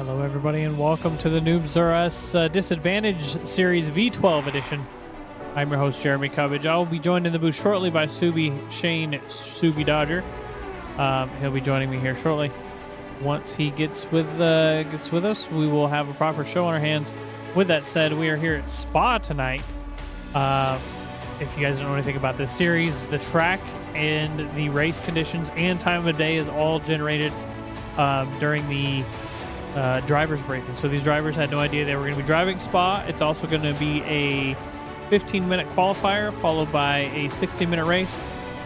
Hello, everybody, and welcome to the Noobs R Us DisadVantage Series V12 edition. I'm your host, Jeremy Cubbage. I will be joined in the booth shortly by Shane Dodger. He'll be joining me here shortly. Once he gets with us, we will have a proper show on our hands. With that said, we are here at Spa tonight. If you guys don't know anything about this series, the track and the race conditions and time of day is all generated during the driver's briefing. So these drivers had no idea they were going to be driving Spa. It's also going to be a 15-minute qualifier followed by a 60-minute race.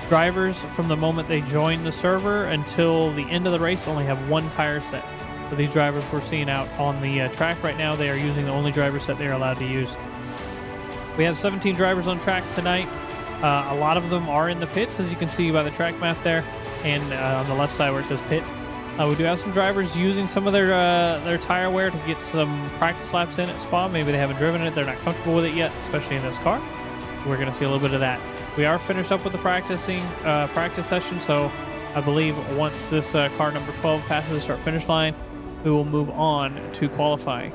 Drivers, from the moment they join the server until the end of the race, only have one tire set. So these drivers we're seeing out on the track right now, they are using the only driver set they are allowed to use. We have 17 drivers on track tonight. A lot of them are in the pits, as you can see by the track map there, and on the left side where it says pit. We do have some drivers using some of their tire wear to get some practice laps in at Spa. Maybe they haven't driven it, they're not comfortable with it yet, especially in this car. We're going to see a little bit of that. We are finished up with the practice session, so I believe once this car number 12 passes the start-finish line, we will move on to qualifying.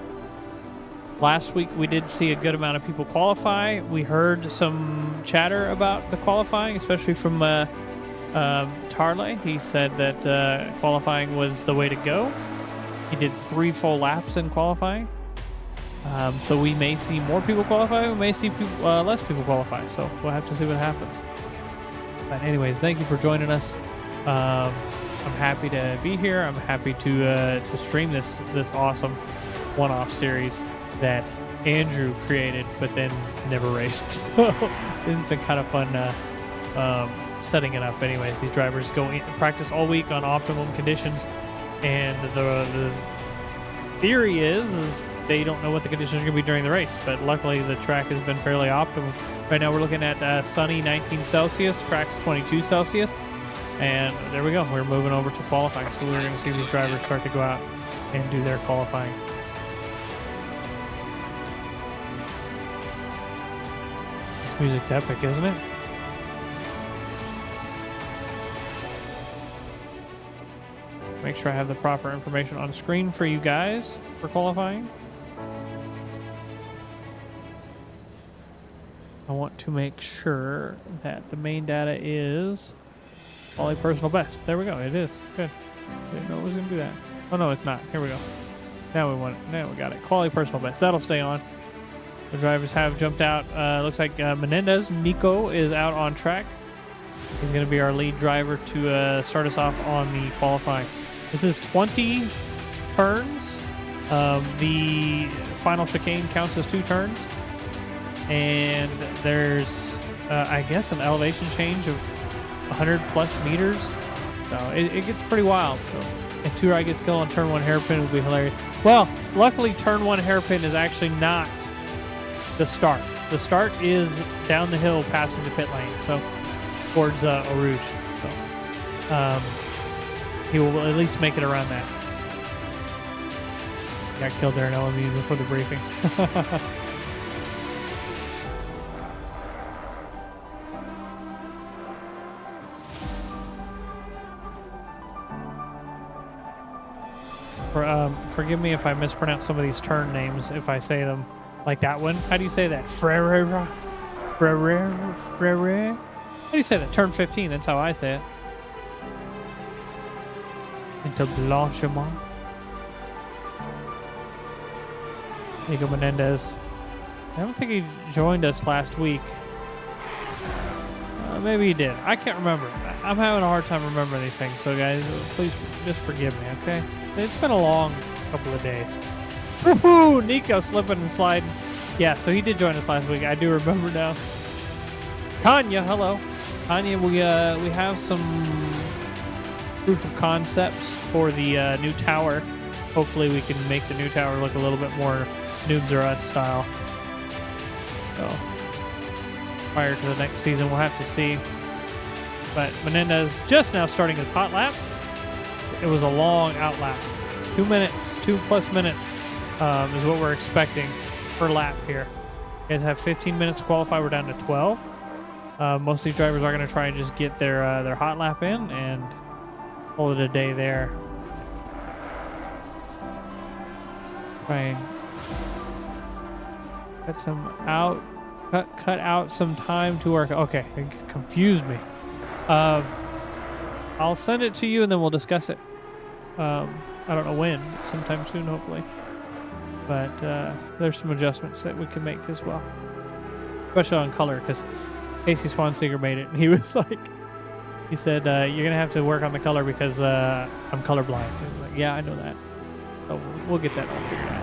Last week, we did see a good amount of people qualify. We heard some chatter about the qualifying, especially from Tarley. He said that qualifying was the way to go. He did 3 full laps in qualifying. So we may see more people qualify. We may see less people qualify. So we'll have to see what happens. But anyways, thank you for joining us. I'm happy to be here. I'm happy to stream this awesome one-off series that Andrew created, but then never raced. So this has been kind of fun setting it up. Anyways, these drivers go in practice all week on optimum conditions, and the theory is they don't know what the conditions are going to be during the race, but luckily the track has been fairly optimum. Right now we're looking at sunny 19 Celsius, track's 22 Celsius, and there we go. We're moving over to qualifying, so we're going to see these drivers start to go out and do their qualifying. This music's epic, isn't it? Make sure I have the proper information on screen for you guys for qualifying. I want to make sure that the main data is quali personal best. There we go. It is. Good. Didn't know it was going to do that. Oh, no, it's not. Here we go. Now we got it. Quali personal best. That'll stay on. The drivers have jumped out. Looks like Menendez, Nico, is out on track. He's going to be our lead driver to start us off on the qualifying. This is 20 turns. The final chicane counts as 2 turns. And there's, I guess, an elevation change of 100 plus meters. So it gets pretty wild. So if Two-Ride gets killed on turn 1 hairpin, it would be hilarious. Well, luckily, turn 1 hairpin is actually not the start. The start is down the hill passing the pit lane, so towards Eau Rouge. So, he will at least make it around that. Got killed there in LMU before the briefing. Forgive me if I mispronounce some of these turn names, if I say them like that one. How do you say that? Frere? How do you say that? Turn 15, that's how I say it. Into Blanchiment. Nico Menendez. I don't think he joined us last week. Maybe he did. I can't remember. I'm having a hard time remembering these things, so guys, please just forgive me, okay? It's been a long couple of days. Woohoo! Nico slipping and sliding. Yeah, so he did join us last week. I do remember now. Tanya, hello. Tanya, we have some proof of concepts for the new tower. Hopefully we can make the new tower look a little bit more Noobs R Us style. So prior to the next season, we'll have to see. But Menendez just now starting his hot lap. It was a long out lap. 2 minutes, 2+ minutes is what we're expecting per lap here. You guys have 15 minutes to qualify. We're down to 12. Most of these drivers are going to try and just get their hot lap in and call it a day there. Try and cut out some time to work. Okay, it confused me. I'll send it to you and then we'll discuss it. I don't know when, sometime soon, hopefully. But there's some adjustments that we can make as well, especially on color, because Casey Swanseeger made it, and he was like, he said, you're gonna have to work on the color because I'm colorblind. I was like, yeah, I know that. So we'll get that all figured out.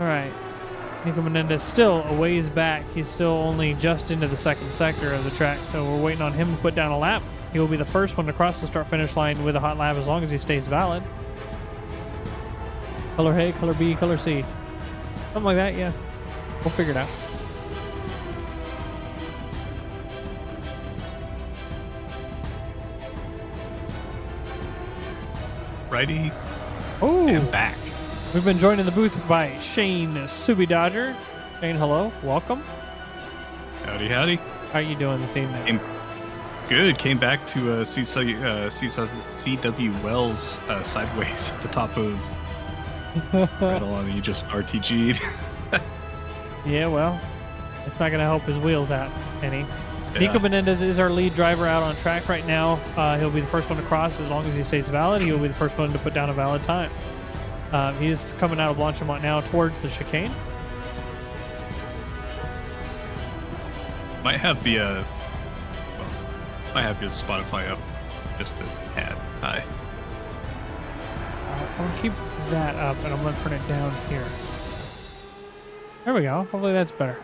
All right, Nico Menendez still a ways back. He's still only just into the second sector of the track, so we're waiting on him to put down a lap. He will be the first one to cross the start-finish line with a hot lap as long as he stays valid. Color A, color B, color C. Something like that, yeah. We'll figure it out. Righty. Oh, and back. We've been joined in the booth by Shane Subi Dodger. Shane, hello. Welcome. Howdy, howdy. How are you doing this evening? Good. Came back to CW Wells sideways at the top of right along. You just RTG'd. Yeah, well, it's not going to help his wheels out any. Yeah. Nico Menendez is our lead driver out on track right now. He'll be the first one to cross as long as he stays valid. He'll be the first one to put down a valid time. He's coming out of Blanchimont now towards the chicane. Might have the might have his Spotify up just to add. Hi. I'm going to keep that up and I'm going to turn it down here. There we go. Hopefully that's better.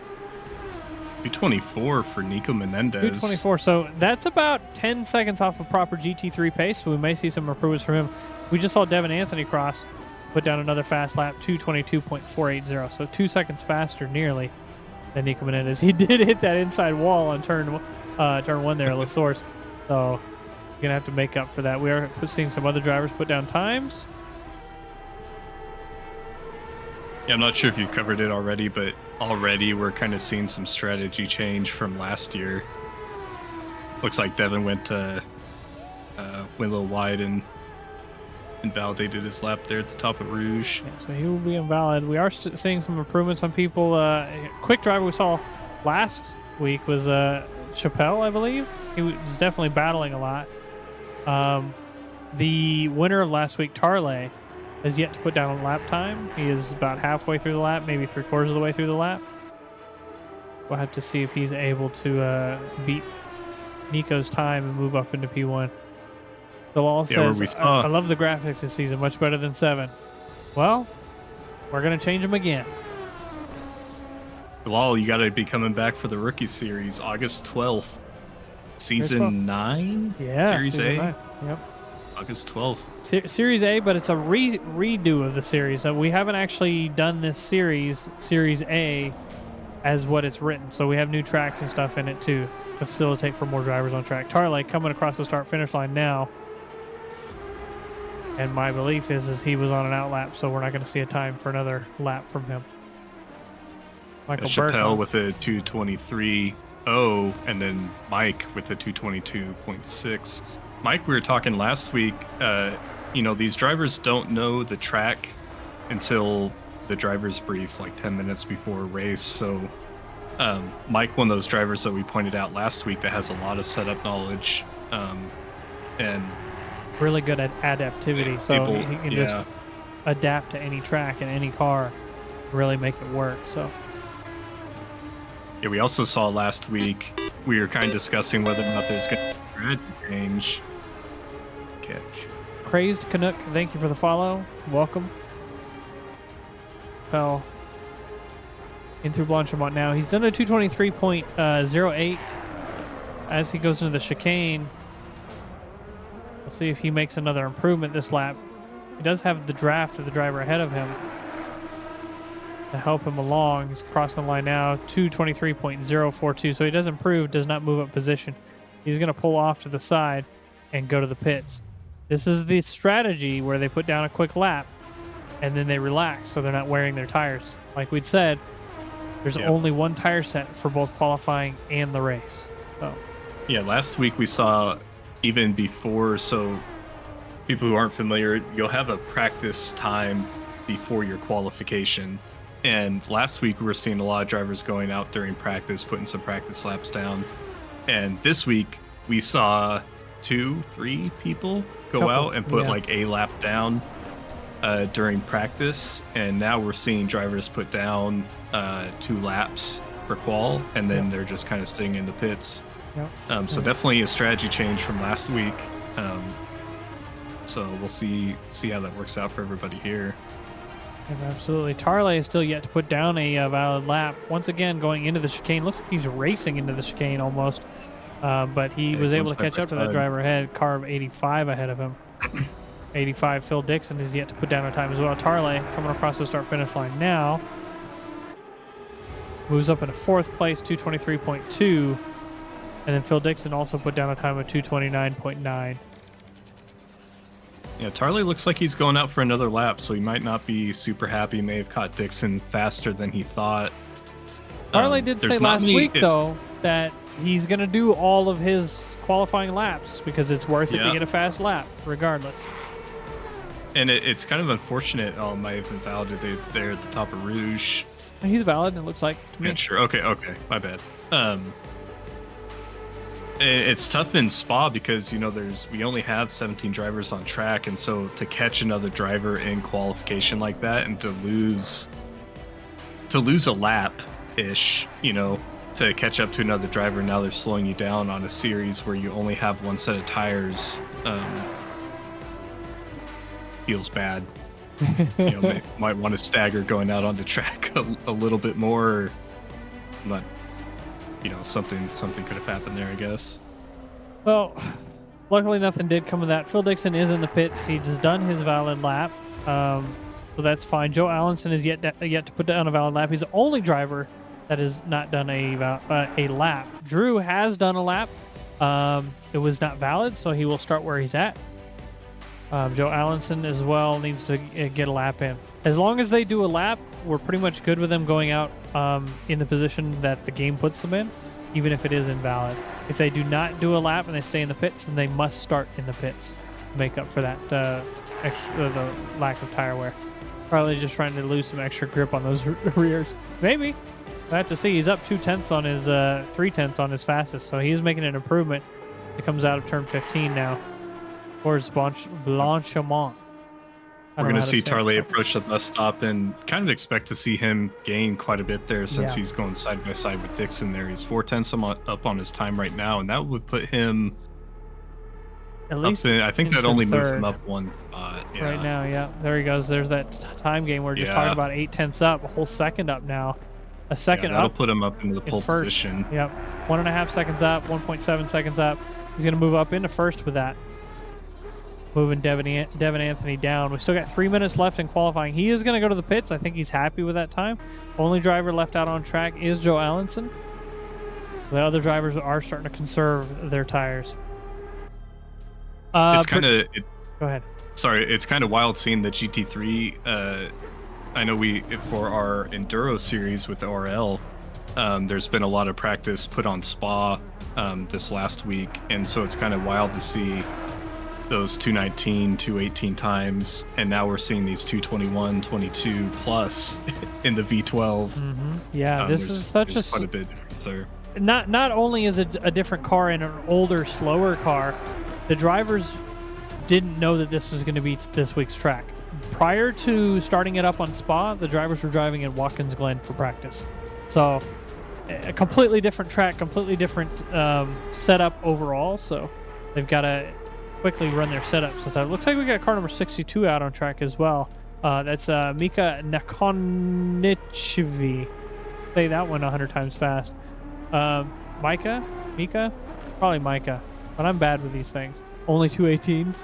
224 for Nico Menendez. 224. So that's about 10 seconds off of proper GT3 pace. So we may see some improvements from him. We just saw Devin Anthony cross, put down another fast lap, 222.480. So 2 seconds faster nearly than Nico Menendez. He did hit that inside wall on turn one there at La Source. So you're going to have to make up for that. We are seeing some other drivers put down times. Yeah, I'm not sure if you've covered it already, but already we're kind of seeing some strategy change from last year. Looks like Devin went a little wide and invalidated his lap there at the top of Rouge. Yeah, so he will be invalid. We are seeing some improvements on people. Quick driver we saw last week was Chappelle, I believe. He was definitely battling a lot. The winner of last week, Tarley, has yet to put down a lap time. He is about halfway through the lap, maybe 3/4 of the way through the lap. We'll have to see if he's able to beat Nico's time and move up into P1. Bilal says, I love the graphics this season, much better than 7. Well, we're going to change them again. Bilal, you got to be coming back for the Rookie Series, August 12th. Season 9? Yeah, Series A? 9. Yep. August 12th. Series A, but it's a redo of the series. We haven't actually done this series, Series A, as what it's written. So we have new tracks and stuff in it too to facilitate for more drivers on track. Tarley coming across the start-finish line now. And my belief is he was on an outlap, so we're not going to see a time for another lap from him. Michael Chappelle with a 223.0, and then Mike with a 222.6. Mike, we were talking last week, these drivers don't know the track until the driver's brief, like 10 minutes before a race. So Mike, one of those drivers that we pointed out last week that has a lot of setup knowledge and really good at adaptivity. So he can just adapt to any track and any car, really make it work. So yeah, we also saw last week, we were kind of discussing whether or not there's going to be a change. Catch. Crazed Canuck, thank you for the follow. Welcome. Fell in through Blanchimont now. He's done a 223.08 as he goes into the chicane. We'll see if he makes another improvement this lap. He does have the draft of the driver ahead of him to help him along. He's crossing the line now, 223.042. So he does improve, does not move up position. He's going to pull off to the side and go to the pits. This is the strategy where they put down a quick lap and then they relax so they're not wearing their tires. Like we'd said, there's only one tire set for both qualifying and the race. So yeah, last week we saw even before, so people who aren't familiar, you'll have a practice time before your qualification. And last week we were seeing a lot of drivers going out during practice, putting some practice laps down. And this week we saw 2-3 people go out and put like a lap down during practice. And now we're seeing drivers put down 2 laps for qual, and then they're just kind of staying in the pits. So definitely a strategy change from last week. So we'll see how that works out for everybody here. Absolutely. Tarley is still yet to put down a valid lap. Once again, going into the chicane. Looks like he's racing into the chicane almost. But he was able to catch up to that driver ahead. Carve 85 ahead of him. 85, Phil Dixon is yet to put down a time as well. Tarley coming across the start-finish line now. Moves up into 4th place, 223.2. And then Phil Dixon also put down a time of 229.9. Yeah, Tarley looks like he's going out for another lap, so he might not be super happy. He may have caught Dixon faster than he thought. Tarley did say last week, though, that he's going to do all of his qualifying laps because it's worth it to get a fast lap, regardless. And it's kind of unfortunate. Oh, might have invalidated there at the top of Rouge. He's valid, it looks like to me. Yeah, sure. Okay, my bad. It's tough in Spa because we only have 17 drivers on track, and so to catch another driver in qualification like that and to lose a lap ish, to catch up to another driver, now they're slowing you down on a series where you only have one set of tires. Feels bad. Might want to stagger going out on the track a little bit more, but something could have happened there, I guess. Well, luckily nothing did come of that. Phil Dixon is in the pits. He's done his valid lap, so that's fine. Joe Allenson is yet to put down a valid lap. He's the only driver that has not done a lap. Drew has done a lap. It was not valid, so he will start where he's at. Joe Allenson as well needs to get a lap in. As long as they do a lap, we're pretty much good with them going out in the position that the game puts them in, even if it is invalid. If they do not do a lap and they stay in the pits, then they must start in the pits to make up for that the lack of tire wear. Probably just trying to lose some extra grip on those rears. Maybe. I have to see. He's up 2/10 on his 3/10 on his fastest, so he's making an improvement. It comes out of turn 15 now towards Blanchimont. We're going to see Tarley approach the bus stop and kind of expect to see him gain quite a bit there since he's going side by side with Dixon there. He's 4/10 up on his time right now, and that would put him at least I think that'd only move him up one spot. Yeah. Right now, there he goes. There's that time game we're just talking about, 8/10 up, a whole second up now. A second that'll up. Put him up into the pole position. Yep. 1.5 seconds up, 1.7 seconds up. He's going to move up into first with that. Moving Devin Anthony down. We still got 3 minutes left in qualifying. He is going to go to the pits. I think he's happy with that time. Only driver left out on track is Joe Allenson. The other drivers are starting to conserve their tires. It's kind of... Go ahead. Sorry, it's kind of wild seeing the GT3. I know for our Enduro series with the RL, there's been a lot of practice put on Spa this last week, and so it's kind of wild to see those 219, 218 times, and now we're seeing these 221, 22 plus in the V12. Mm-hmm. Yeah, this is quite a bit difference there. Not only is it a different car and an older, slower car, the drivers didn't know that this was going to be this week's track. Prior to starting it up on Spa, the drivers were driving in Watkins Glen for practice. So a completely different track, completely different setup overall. So they've got to quickly run their setup. So it looks like we got car number 62 out on track as well. That's Mika Nakonichvi. Say that one 100 times fast. Mika? Probably Micah. But I'm bad with these things. Only 218s.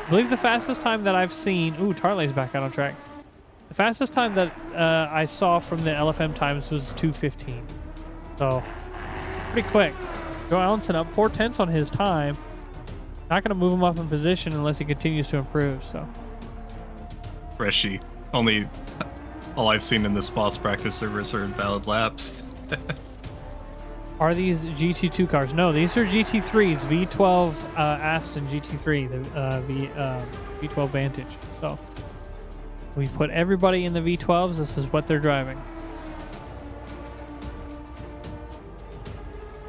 I believe the fastest time that I've seen... Ooh, Tarley's back out on track. The fastest time that I saw from the LFM times was 2:15. So, pretty quick. Joe Allenson up 4/10 on his time. Not going to move him up in position unless he continues to improve. So, Freshy. All I've seen in this boss practice service are invalid laps. Are these GT2 cars? No, these are GT3s, V12 Aston GT3, the V12 Vantage. So we put everybody in the V12s. This is what they're driving.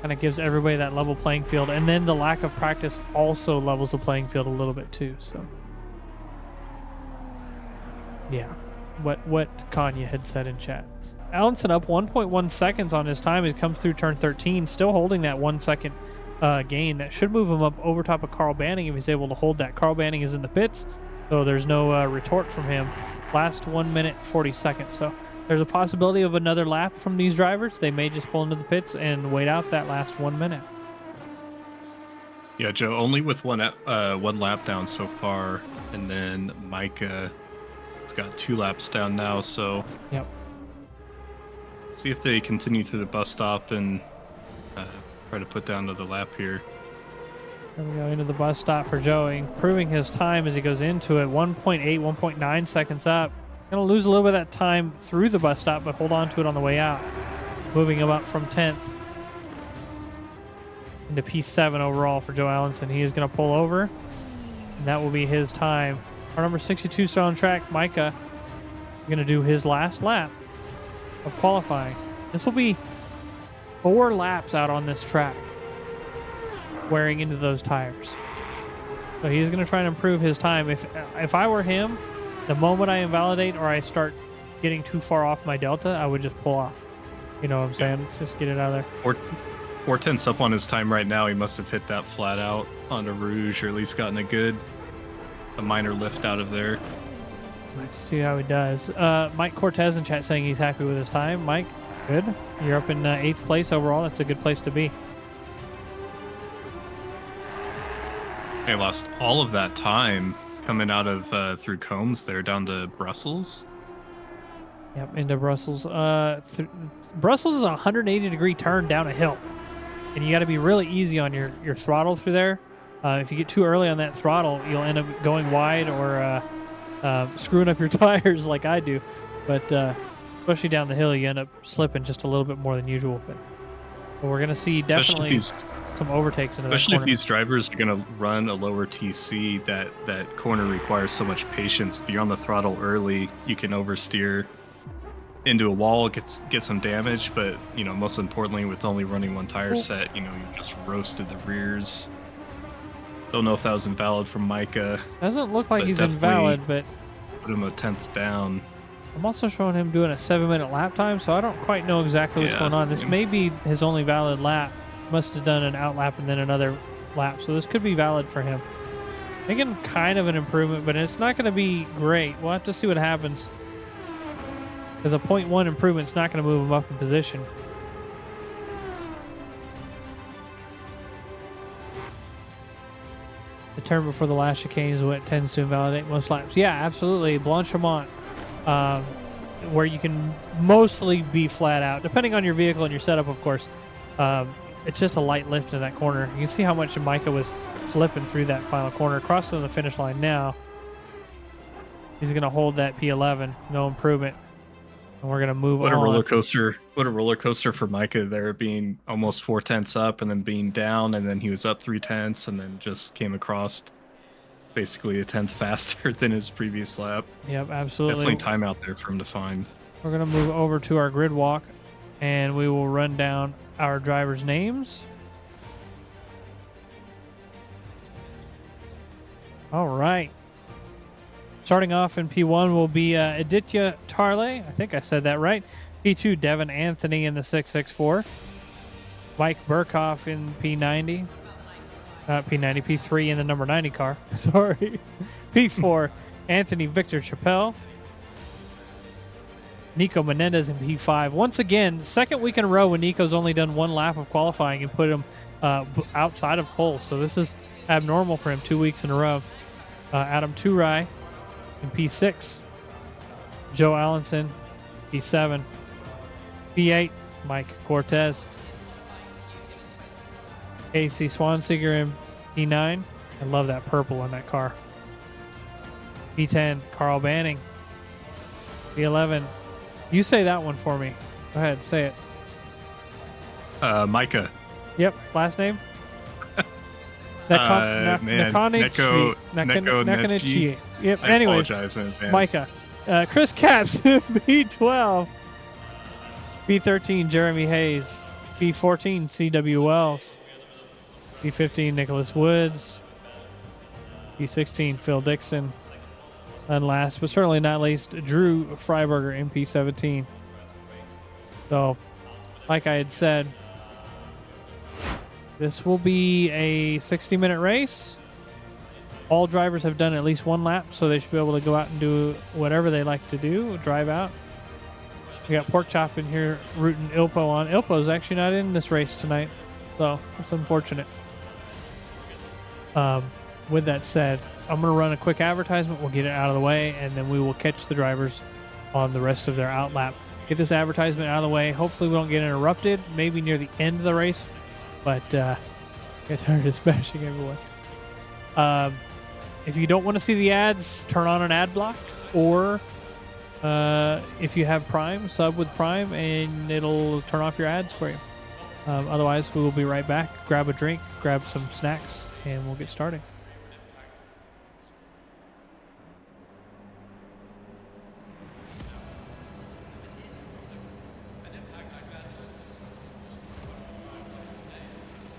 Kind of gives everybody that level playing field, and then the lack of practice also levels the playing field a little bit too. So yeah, what Kanye had said in chat. Allenson up 1.1 seconds on his time. He comes through turn 13, still holding that 1 second gain. That should move him up over top of Carl Banning if he's able to hold that. Carl Banning is in the pits, so there's no retort from him. Last 1 minute 40 seconds. So there's a possibility of another lap from these drivers. They may just pull into the pits and wait out that last 1 minute. Yeah, Joe, only with one lap down so far, and then Micah has got 2 laps down now. So yep. See if they continue through the bus stop and try to put down another lap here. Here we go into the bus stop for Joey, improving his time as he goes into it. 1.8, 1.9 seconds up. Going to lose a little bit of that time through the bus stop, but hold on to it on the way out. Moving him up from 10th into P7 overall for Joe Allenson. He is going to pull over, and that will be his time. Our number 62 still on track, Micah, going to do his last lap of qualifying. This will be 4 laps out on this track wearing into those tires. So he's going to try and improve his time. If I were him, the moment I invalidate or I start getting too far off my delta, I would just pull off. You know what I'm saying? Just get it out of there. 4/10 up on his time right now. He must have hit that flat out onto Rouge, or at least gotten a minor lift out of there. Let's see how he does. Mike Cortez in chat saying he's happy with his time. Mike, good. You're up in 8th place overall. That's a good place to be. They lost all of that time coming out of through Combs there down to Brussels. Yep, into Brussels. Brussels is a 180-degree turn down a hill, and you got to be really easy on your throttle through there. If you get too early on that throttle, you'll end up going wide or screwing up your tires like I do. But especially down the hill, you end up slipping just a little bit more than usual. But we're going to see definitely some overtakes into that corner. Especially if these drivers are going to run a lower TC, that corner requires so much patience. If you're on the throttle early, you can oversteer into a wall, get some damage, but most importantly, with only running one tire set, you just roasted the rears. Don't know if that was invalid from Micah. Doesn't look like he's invalid, but put him a 10th down. I'm also showing him doing a 7-minute lap time, so I don't quite know exactly what's going on. This may be his only valid lap. Must have done an out lap and then another lap, so this could be valid for him. Making kind of an improvement, but it's not going to be great. We'll have to see what happens, because a 0.1 improvement is not going to move him up in position. The turn before the last chicane is what tends to invalidate most laps. Yeah, absolutely. Blanchimont, where you can mostly be flat out, depending on your vehicle and your setup, of course. It's just a light lift in that corner. You can see how much Micah was slipping through that final corner. Crossing the finish line now. He's going to hold that P11. No improvement. And we're going to move on. What a roller coaster. What a roller coaster for Micah there, being almost 4/10 up and then being down, and then he was up 3/10 and then just came across basically a 10th faster than his previous lap. Yep, absolutely. Definitely time out there for him to find. We're going to move over to our grid walk, and we will run down our drivers' names. All right. Starting off in P1 will be Aditya Tarle. I think I said that right. P2, Devin Anthony in the 664. Mike Burkhoff in P90. P90, P3 in the number 90 car. Sorry. P4, Anthony Victor Chappelle. Nico Menendez in P5. Once again, second week in a row when Nico's only done 1 lap of qualifying and put him outside of pole. So this is abnormal for him, 2 weeks in a row. Adam Turai in P6. Joe Allenson, P7. P8, Mike Cortez. Casey Swanseeger in P9. I love that purple in that car. P10, Carl Banning. P11. You say that one for me. Go ahead, say it. Micah. Yep, last name? Man, Nakanichi. Yep, I anyways, apologize in advance. Micah. Chris Caps, V12. V13, Jeremy Hayes. V14, C.W. Wells. V15, Nicholas Woods. V16, Phil Dixon. And last but certainly not least, Drew Freiberger, MP17. So, like I had said, this will be a 60-minute race. All drivers have done at least one lap, so they should be able to go out and do whatever they like to do, drive out. We got Pork Chop in here rooting Ilpo on. Ilpo's actually not in this race tonight, so that's unfortunate. With that said, I'm going to run a quick advertisement. We'll get it out of the way, and then we will catch the drivers on the rest of their out lap. Get this advertisement out of the way. Hopefully we don't get interrupted, maybe near the end of the race. But get tired of smashing everyone. If you don't want to see the ads, turn on an ad block. Or if you have Prime, sub with Prime, and it'll turn off your ads for you. Otherwise, we will be right back. Grab a drink, grab some snacks, and we'll get started.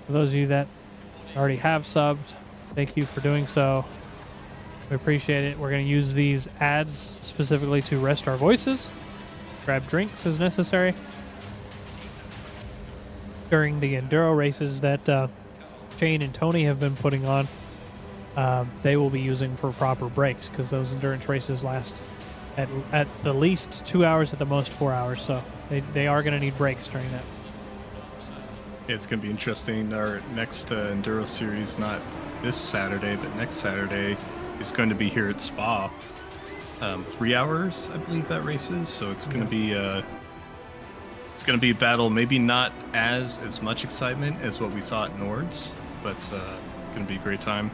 For those of you that already have subbed, thank you for doing so. We appreciate it. We're going to use these ads specifically to rest our voices, grab drinks as necessary. During the enduro races that Shane and Tony have been putting on, they will be using for proper breaks because those endurance races last at the least 2 hours, at the most 4 hours. So they are going to need breaks during that. It's going to be interesting. Our next Enduro series, not this Saturday, but next Saturday, is going to be here at Spa. 3 hours, I believe that race is. So it's going to be a battle. Maybe not as much excitement as what we saw at Nords, but going to be a great time.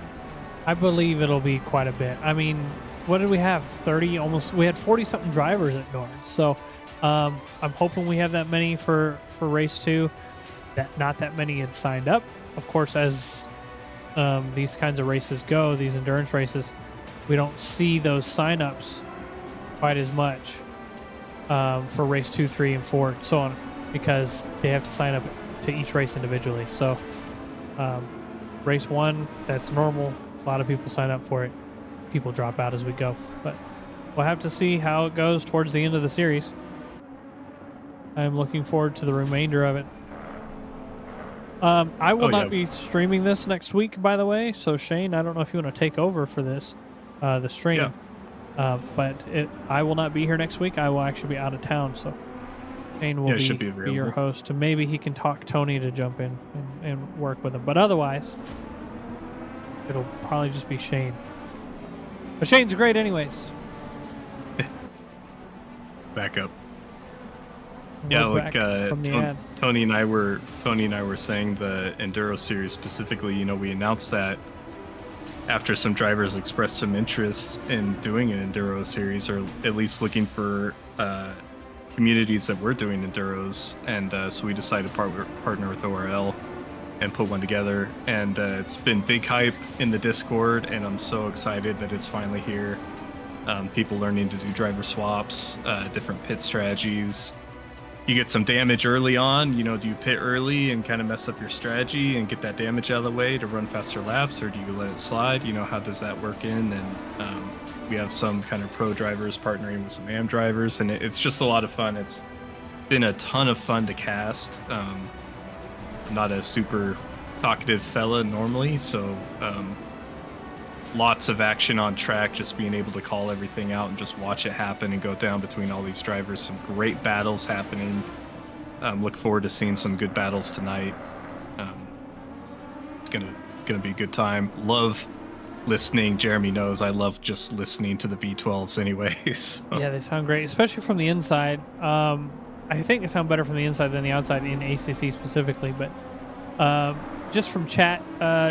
I believe it'll be quite a bit. I mean, what did we have? 30, almost. We had 40 something drivers at Nords. So I'm hoping we have that many for race 2. That not that many had signed up. Of course, as these kinds of races go, these endurance races, we don't see those sign-ups quite as much for race 2, 3, and 4, and so on, because they have to sign up to each race individually. So race 1, that's normal. A lot of people sign up for it. People drop out as we go. But we'll have to see how it goes towards the end of the series. I'm looking forward to the remainder of it. I will not be streaming this next week, by the way. So Shane, I don't know if you want to take over for this, the stream. Yeah. But I will not be here next week. I will actually be out of town. So Shane will be your host, and maybe he can talk Tony to jump in and work with him. But otherwise, it'll probably just be Shane. But Shane's great, anyways. Back up. Yeah, like Tony and I were saying, the Enduro series specifically, you know, we announced that after some drivers expressed some interest in doing an Enduro series, or at least looking for communities that were doing Enduros, and so we decided to partner with ORL and put one together, and it's been big hype in the Discord, and I'm so excited that it's finally here. People learning to do driver swaps, different pit strategies. You get some damage early on, you know, do you pit early and kind of mess up your strategy and get that damage out of the way to run faster laps, or do you let it slide? You know, how does that work in? And we have some kind of pro drivers partnering with some AM drivers, and it's just a lot of fun. It's been a ton of fun to cast. I'm not a super talkative fella normally, so lots of action on track, just being able to call everything out and just watch it happen and go down between all these drivers. Some great battles happening. Look forward to seeing some good battles tonight. It's gonna be a good time. Love listening. Jeremy knows I love just listening to the V12s anyways. So. Yeah, they sound great, especially from the inside. I think they sound better from the inside than the outside in ACC specifically, but just from chat,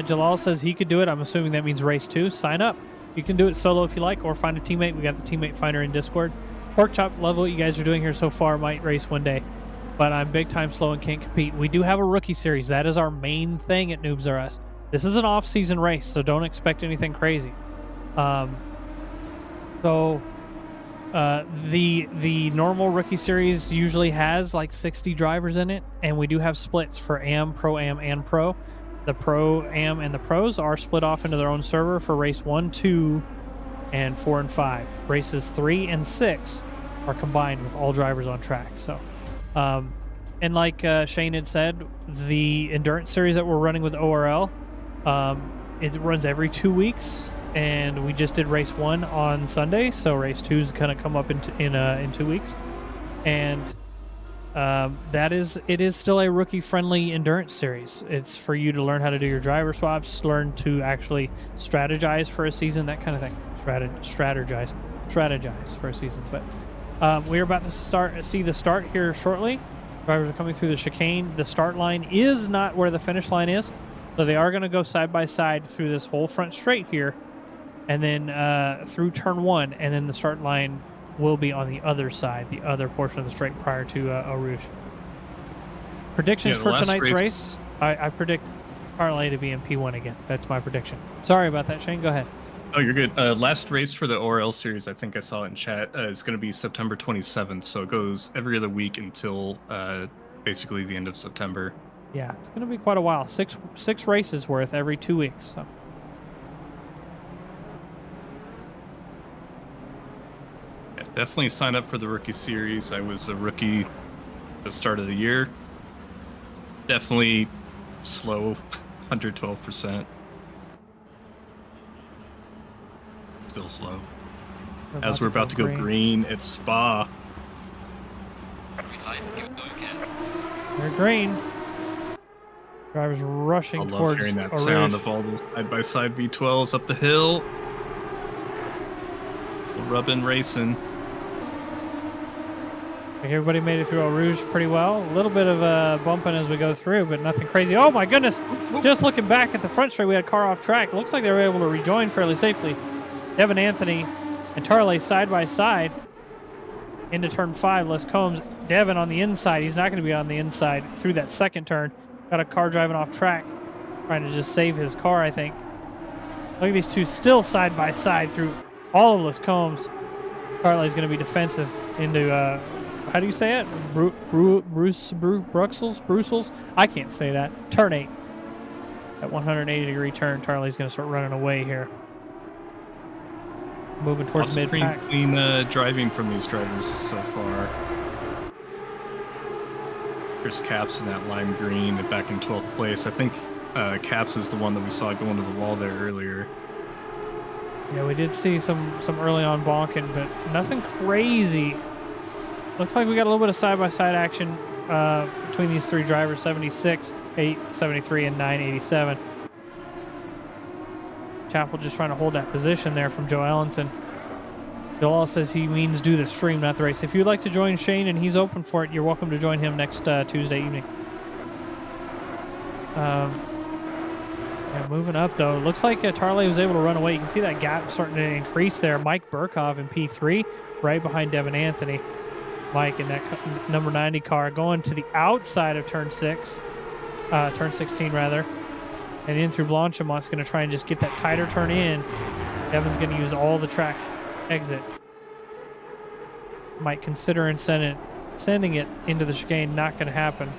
Jalal says he could do it. I'm assuming that means race 2. Sign up. You can do it solo if you like, or find a teammate. We got the teammate finder in Discord. Pork Chop, love what you guys are doing here so far. Might race one day. but I'm big time slow and can't compete. We do have a rookie series. That is our main thing at Noobs R Us. This is an off-season race, so don't expect anything crazy. The normal rookie series usually has like 60 drivers in it, and we do have splits for Am, Pro Am, and Pro. The Pro Am and the Pros are split off into their own server for race 1, 2, and 4 and 5. Races 3 and 6 are combined with all drivers on track. So, and like Shane had said, the endurance series that we're running with ORL, it runs every 2 weeks. And we just did race 1 on Sunday, so race 2 is going to come up in 2 weeks, and it is still a rookie-friendly endurance series. It's for you to learn how to do your driver swaps, learn to actually strategize for a season, that kind of thing. Strategize for a season. But we're about to see the start here shortly. Drivers are coming through the chicane. The start line is not where the finish line is, so they are going to go side by side through this whole front straight here, and then through turn 1, and then the start line will be on the other side, the other portion of the straight prior to Eau Rouge. Predictions for tonight's race. I predict Harley to be in P1 again. That's my prediction. Sorry about that, Shane. Go ahead. Oh, you're good. Last race for the ORL series, I think I saw it in chat, is going to be September 27th, so it goes every other week until basically the end of September. Yeah, it's going to be quite a while. Six races worth every 2 weeks. So. Definitely sign up for the rookie series. I was a rookie at the start of the year. Definitely slow, 112%. Still slow. As we're about to go green at Spa. They're green. Drivers rushing towards. I love hearing that sound of all those side-by-side V12s up the hill. Rubbing, racing. Everybody made it through Eau Rouge pretty well. A little bit of bumping as we go through, but nothing crazy. Oh my goodness! Just looking back at the front straight, we had a car off track. It looks like they were able to rejoin fairly safely. Devin Anthony and Tarley side by side into turn 5. Les Combs. Devin on the inside. He's not going to be on the inside through that second turn. Got a car driving off track, trying to just save his car, I think. Look at these two still side by side through all of Les Combs. Tarley's going to be defensive into how do you say it? Brussels? I can't say that. Turn 8. That 180-degree turn, Tarley's going to start running away here. Moving towards mid-pack. Clean driving from these drivers so far. There's Caps in that lime green back in 12th place. I think Caps is the one that we saw going to the wall there earlier. Yeah, we did see some early on bonking, but nothing crazy. Looks like we got a little bit of side-by-side action between these three drivers, 76, 873, and 987. Chappell just trying to hold that position there from Joe Allenson. Joel says he means do the stream, not the race. If you'd like to join Shane and he's open for it, you're welcome to join him next Tuesday evening. Yeah, moving up, though. Looks like Tarley was able to run away. You can see that gap starting to increase there. Mike Burkhoff in P3, right behind Devin Anthony. Mike in that number 90 car going to the outside of turn 6, turn 16 rather, and in through Blanchemont's going to try and just get that tighter turn in. Devin's going to use all the track exit. Might consider and sending it into the chicane. Not going to happen.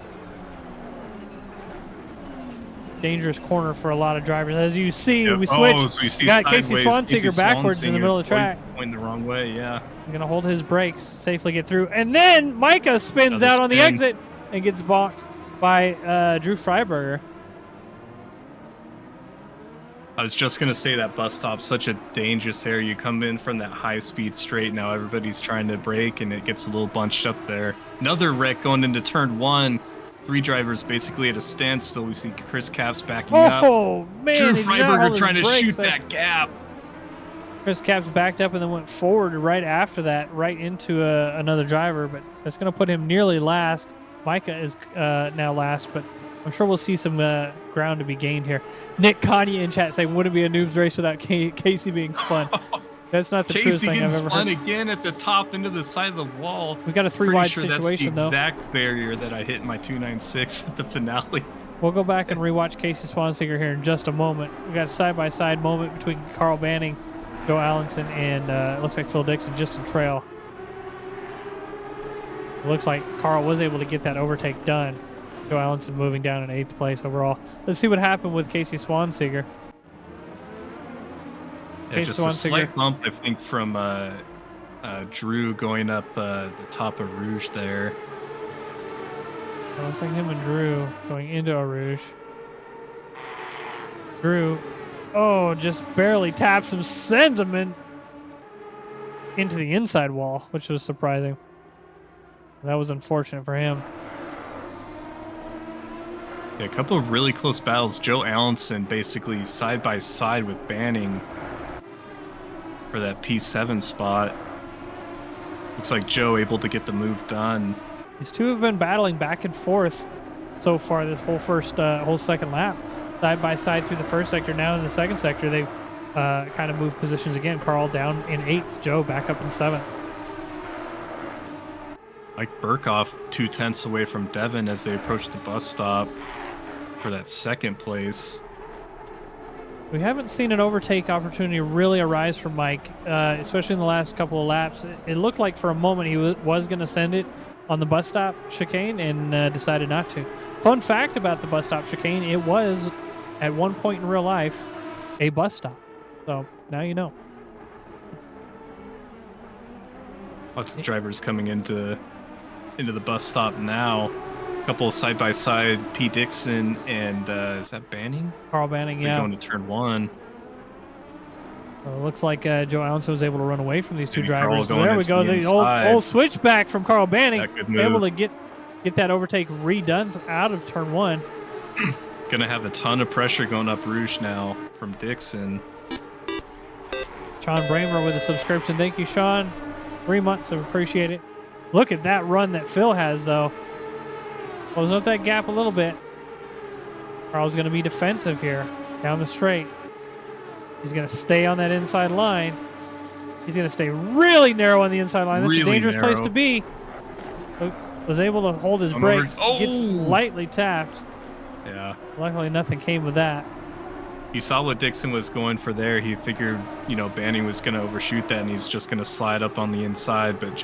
Dangerous corner for a lot of drivers. As you see, yep. we switch. So we see got Casey Swanseeger backwards in the middle of the track. Going the wrong way, yeah. He's going to hold his brakes, safely get through. And then Micah spins out on the exit and gets balked by Drew Freiberger. I was just going to say that bus stop's such a dangerous area. You come in from that high-speed straight. Now everybody's trying to brake, and it gets a little bunched up there. Another wreck going into turn 1. 3 drivers basically at a standstill. We see Chris Capps backing up. Oh, man. Drew Freiberger trying to shoot that gap. Chris Capps backed up and then went forward right after that, right into another driver, but that's going to put him nearly last. Micah is now last, but I'm sure we'll see some ground to be gained here. Nick Kanye in chat saying, wouldn't it be a noobs race without Casey being spun? That's not the truest Casey thing I've gets ever spun heard. again at the top into the side of the wall. We got a 3 Pretty wide sure situation that's the though. exact barrier that I hit in my 296 at the finale. We'll go back and rewatch Casey Swanseeger here in just a moment. We got a side-by-side moment between Carl Banning, Joe Allenson, and it looks like Phil Dixon just in trail. It looks like Carl was able to get that overtake done. Joe Allenson moving down in 8th place overall. Let's see what happened with Casey Swanseeger. Yeah, just a slight bump, I think, from Drew going up the top of Rouge there. It looks like him and Drew going into a Rouge. Drew, just barely taps him, sends him into the inside wall, which was surprising. That was unfortunate for him. Yeah, a couple of really close battles. Joe Allenson basically side by side with Banning for that P7 spot. Looks like Joe able to get the move done. These two have been battling back and forth so far this whole whole second lap. Side by side through the first sector. Now in the second sector, they've kind of moved positions again. Carl down in 8th, Joe back up in 7th. Mike Burkhoff 2/10 away from Devin as they approach the bus stop for that second place. We haven't seen an overtake opportunity really arise from Mike, especially in the last couple of laps. It looked like for a moment he was going to send it on the bus stop chicane and decided not to. Fun fact about the bus stop chicane, it was at one point in real life a bus stop. So now you know. Lots of drivers coming into the bus stop now. A couple side by side, P. Dixon and is that Banning? Carl Banning, They're yeah. going to turn 1. It looks like Joe Allenson was able to run away from these two And drivers. Carl There we go. The old switchback from Carl Banning. Able to get that overtake redone out of turn 1. Gonna have a ton of pressure going up Rouge now from Dixon. Sean Bramer with a subscription. Thank you, Sean. 3 months. I appreciate it. Look at that run that Phil has, though. Closing up that gap a little bit. Carl's going to be defensive here down the straight. He's going to stay on that inside line. He's going to stay really narrow on the inside line. That's a dangerous place to be. Was able to hold his brakes. Gets lightly tapped. Yeah. Luckily, nothing came with that. He saw what Dixon was going for there. He figured, Banning was going to overshoot that, and he's just going to slide up on the inside. But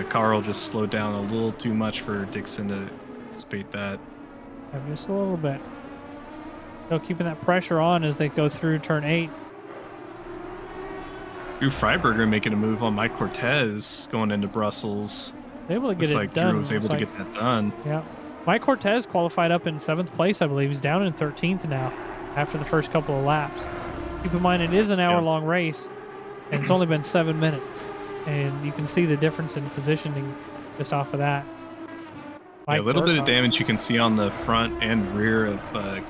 Carl just slowed down a little too much for Dixon to anticipate that. Yeah, just a little bit. Still keeping that pressure on as they go through turn 8. Drew Freiberger making a move on Mike Cortez going into Brussels. Able to get Looks it like done. Drew was able to get that done. Yeah. Mike Cortez qualified up in 7th place, I believe. He's down in 13th now after the first couple of laps. Keep in mind, it is an hour-long race, and it's only been 7 minutes. And you can see the difference in positioning just off of that. A little bit of damage you can see on the front and rear of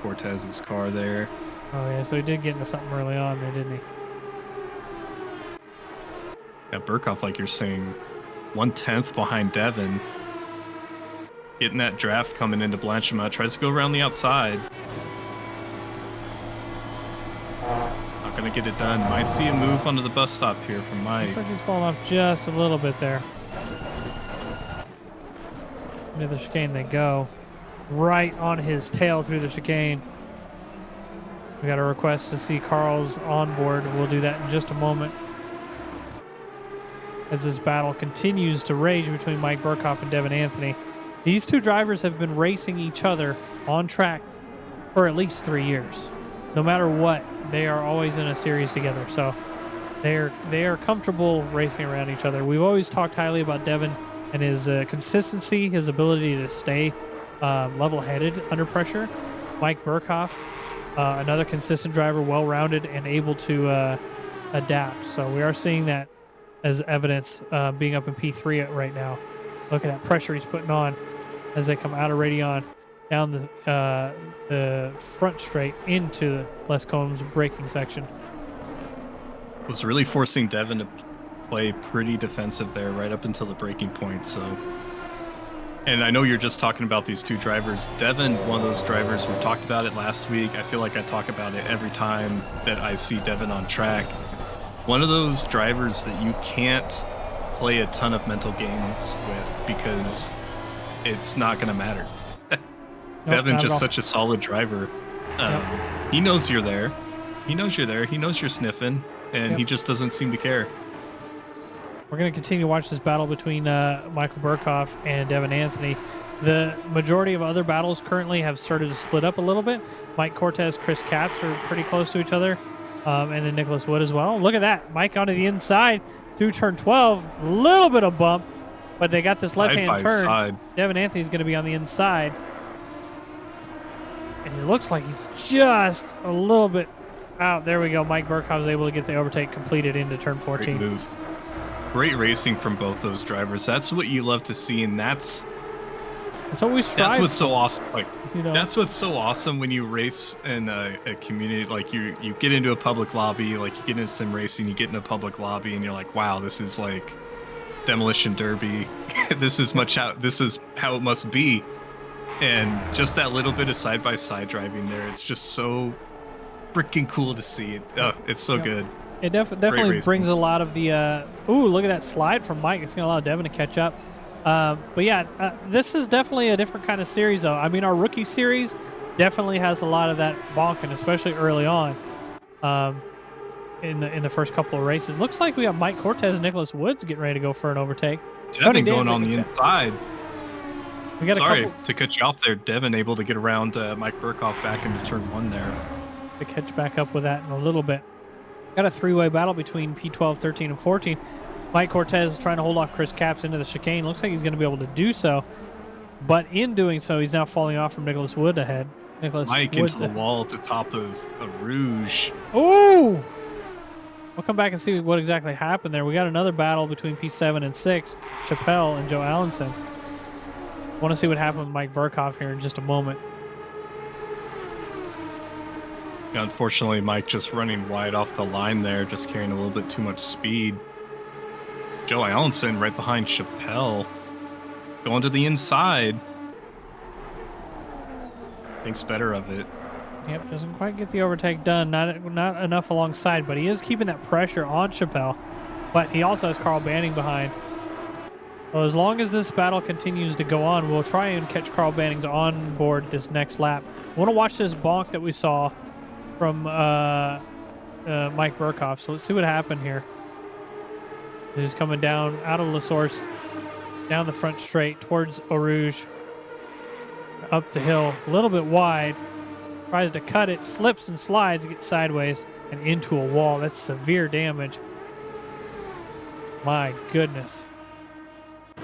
Cortez's car there. Oh, yeah, so he did get into something early on there, didn't he? Yeah, Burkhoff, like you're saying, 1/10 behind Devin. Getting that draft coming into Blanchimont. Tries to go around the outside. Not going to get it done. Might see a move onto the bus stop here from Mike. Looks like he's falling off just a little bit there. Into the chicane they go. Right on his tail through the chicane. We got a request to see Carl's onboard. We'll do that in just a moment. As this battle continues to rage between Mike Burkhoff and Devin Anthony. These two drivers have been racing each other on track for at least 3 years. No matter what, they are always in a series together. So they are comfortable racing around each other. We've always talked highly about Devin and his consistency, his ability to stay level-headed under pressure. Mike Burkhoff, another consistent driver, well-rounded and able to adapt. So we are seeing that as evidence being up in P3 right now. Look at that pressure he's putting on as they come out of Radion down the front straight into Les Combs' braking section. Was really forcing Devin to play pretty defensive there right up until the braking point. So, and I know you're just talking about these two drivers. Devin, one of those drivers, we've talked about it last week. I feel like I talk about it every time that I see Devin on track. one of those drivers that you can't play a ton of mental games with because it's not going to matter. Devin's just such a solid driver. He knows you're there. He knows you're there. He knows you're sniffing, and he just doesn't seem to care. We're going to continue to watch this battle between Michael Burkhoff and Devin Anthony. The majority of other battles currently have started to split up a little bit. Mike Cortez, Chris Katz are pretty close to each other, and then Nicholas Wood as well. Look at that. Mike onto the inside through turn 12. A little bit of bump, but they got this left-hand turn. Side. Devin Anthony's going to be on the inside. And it looks like he's just a little bit out. There we go. Mike Burkhoff was able to get the overtake completed into turn 14. Great move. Great racing from both those drivers. That's what you love to see, and that's what we strive. That's what's so awesome. Like, you know, that's what's so awesome when you race in a community. Like you get into a public lobby, like you get into sim racing, you get in a public lobby, and you're like, wow, this is like Demolition Derby. This is how it must be. And just that little bit of side-by-side driving there, it's just so freaking cool to see. It's so good. It definitely brings a lot of the ooh, look at that slide from Mike. It's going to allow Devin to catch up. But yeah, this is definitely a different kind of series, though. I mean, our rookie series definitely has a lot of that bonking, especially early on in the first couple of races. Looks like we got Mike Cortez and Nicholas Woods getting ready to go for an overtake. Devin going on the inside. We got Sorry to cut you off there. Devin able to get around Mike Burkhoff back into turn 1 there. To catch back up with that in a little bit. Got a three-way battle between P12, 13, and 14. Mike Cortez is trying to hold off Chris Capps into the chicane. Looks like he's going to be able to do so. But in doing so, he's now falling off from Nicholas Wood ahead. Mike into the wall at the top of a Rouge. Ooh! We'll come back and see what exactly happened there. We got another battle between P7 and 6, Chappelle and Joe Allenson. Want to see what happened with Mike Burkhoff here in just a moment. Yeah, unfortunately, Mike just running wide off the line there, just carrying a little bit too much speed. Joe Allenson right behind Chappelle. Going to the inside. Thinks better of it. Yep, doesn't quite get the overtake done. Not enough alongside, but he is keeping that pressure on Chappelle. But he also has Carl Banning behind. Well, as long as this battle continues to go on, we'll try and catch Carl Banning's on board this next lap. I want to watch this bonk that we saw from Mike Burkhoff. So let's see what happened here. He's coming down out of La Source, down the front straight towards Eau Rouge, up the hill, a little bit wide. Tries to cut it, slips and slides, gets sideways and into a wall. That's severe damage. My goodness.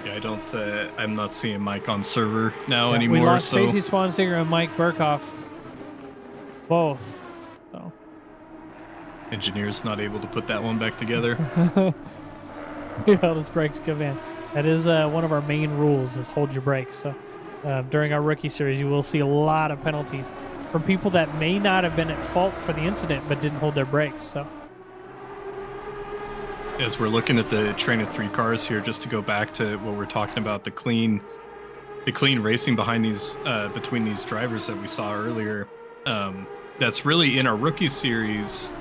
Yeah, I'm not seeing Mike on server now anymore. We lost so Stacey Swansinger and Mike Burkhoff. Both. So. Engineer's not able to put that one back together. He held his brakes. Good man. That is one of our main rules is hold your brakes. So during our rookie series, you will see a lot of penalties from people that may not have been at fault for the incident but didn't hold their brakes. So. As we're looking at the train of 3 cars here, just to go back to what we're talking about, the clean racing behind these between these drivers that we saw earlier. That's really in our rookie series.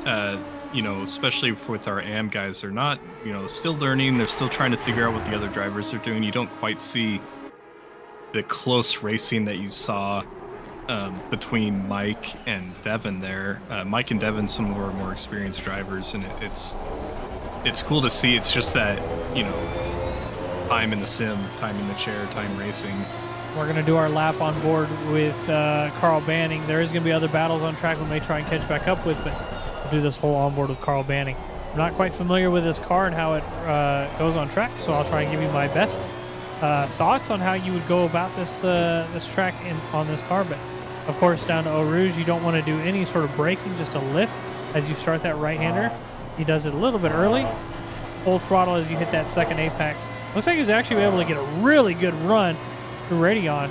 Especially with our AM guys, they're not, still learning. They're still trying to figure out what the other drivers are doing. You don't quite see the close racing that you saw between Mike and Devin there. Mike and Devin, some of our more experienced drivers, and it's cool to see. It's just that, time in the sim, time in the chair, time racing. We're going to do our lap on board with Carl Banning. There is going to be other battles on track we may try and catch back up with, but we'll do this whole onboard with Carl Banning. I'm not quite familiar with this car and how it goes on track, so I'll try and give you my best thoughts on how you would go about this track on this car. But of course, down to Eau Rouge, you don't want to do any sort of braking, just a lift as you start that right-hander. He does it a little bit early. Full throttle as you hit that second apex. Looks like he's actually able to get a really good run through Radeon.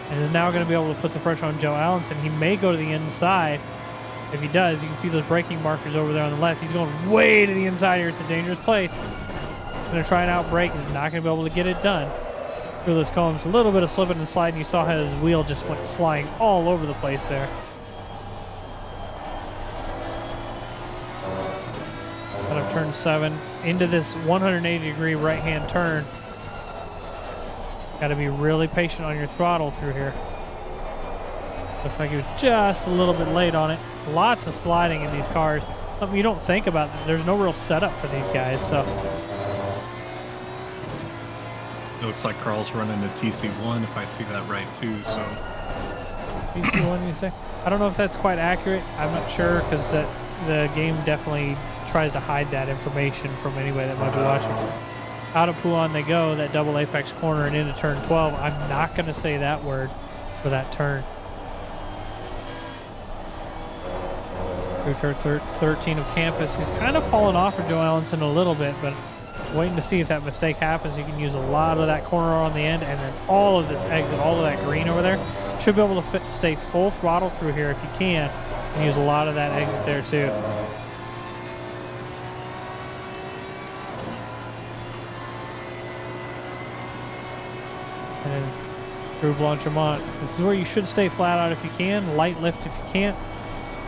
And is now going to be able to put the pressure on Joe Allenson. He may go to the inside. If he does, you can see those braking markers over there on the left. He's going way to the inside here. It's a dangerous place. He's going to try and outbrake. He's not going to be able to get it done. Through those cones. A little bit of slipping and sliding. You saw how his wheel just went flying all over the place there. turn 7 into this 180-degree right-hand turn. Got to be really patient on your throttle through here. Looks like he was just a little bit late on it. Lots of sliding in these cars. Something you don't think about. There's no real setup for these guys, so. It looks like Carl's running a TC1 if I see that right too, so. TC1, you say? I don't know if that's quite accurate. I'm not sure because the game definitely tries to hide that information from anybody that might be watching. Out of Poulan they go, that double apex corner and into turn 12. I'm not going to say that word for that turn. Through turn 13 of campus. He's kind of fallen off of Joe Allenson a little bit, but waiting to see if that mistake happens. You can use a lot of that corner on the end, and then all of this exit, all of that green over there. Should be able to stay full throttle through here if you can, and use a lot of that exit there too. And then through Blanchimont. This is where you should stay flat out if you can, light lift if you can't,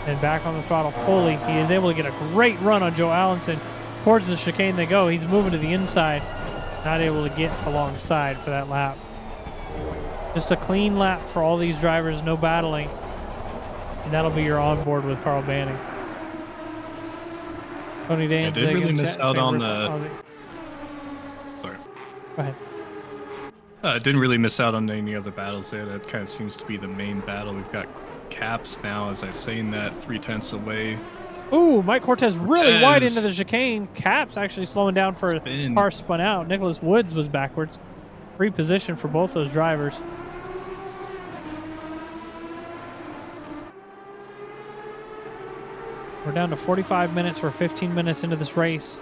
and back on the throttle fully. He is able to get a great run on Joe Allenson. Towards the chicane they go. He's moving to the inside, not able to get alongside for that lap. Just a clean lap for all these drivers, no battling, and that'll be your onboard with Carl Banning. Tony Dan, did really miss out on the. Sorry. Go ahead. Didn't really miss out on any other battles there. That kind of seems to be the main battle. We've got Caps now, as I say, in that 3/10 away. Ooh, Mike Cortez really wide into the chicane. Caps actually slowing down for a car spun out. Nicholas Woods was backwards. Free position for both those drivers. We're down to 45 minutes. We're 15 minutes into this race.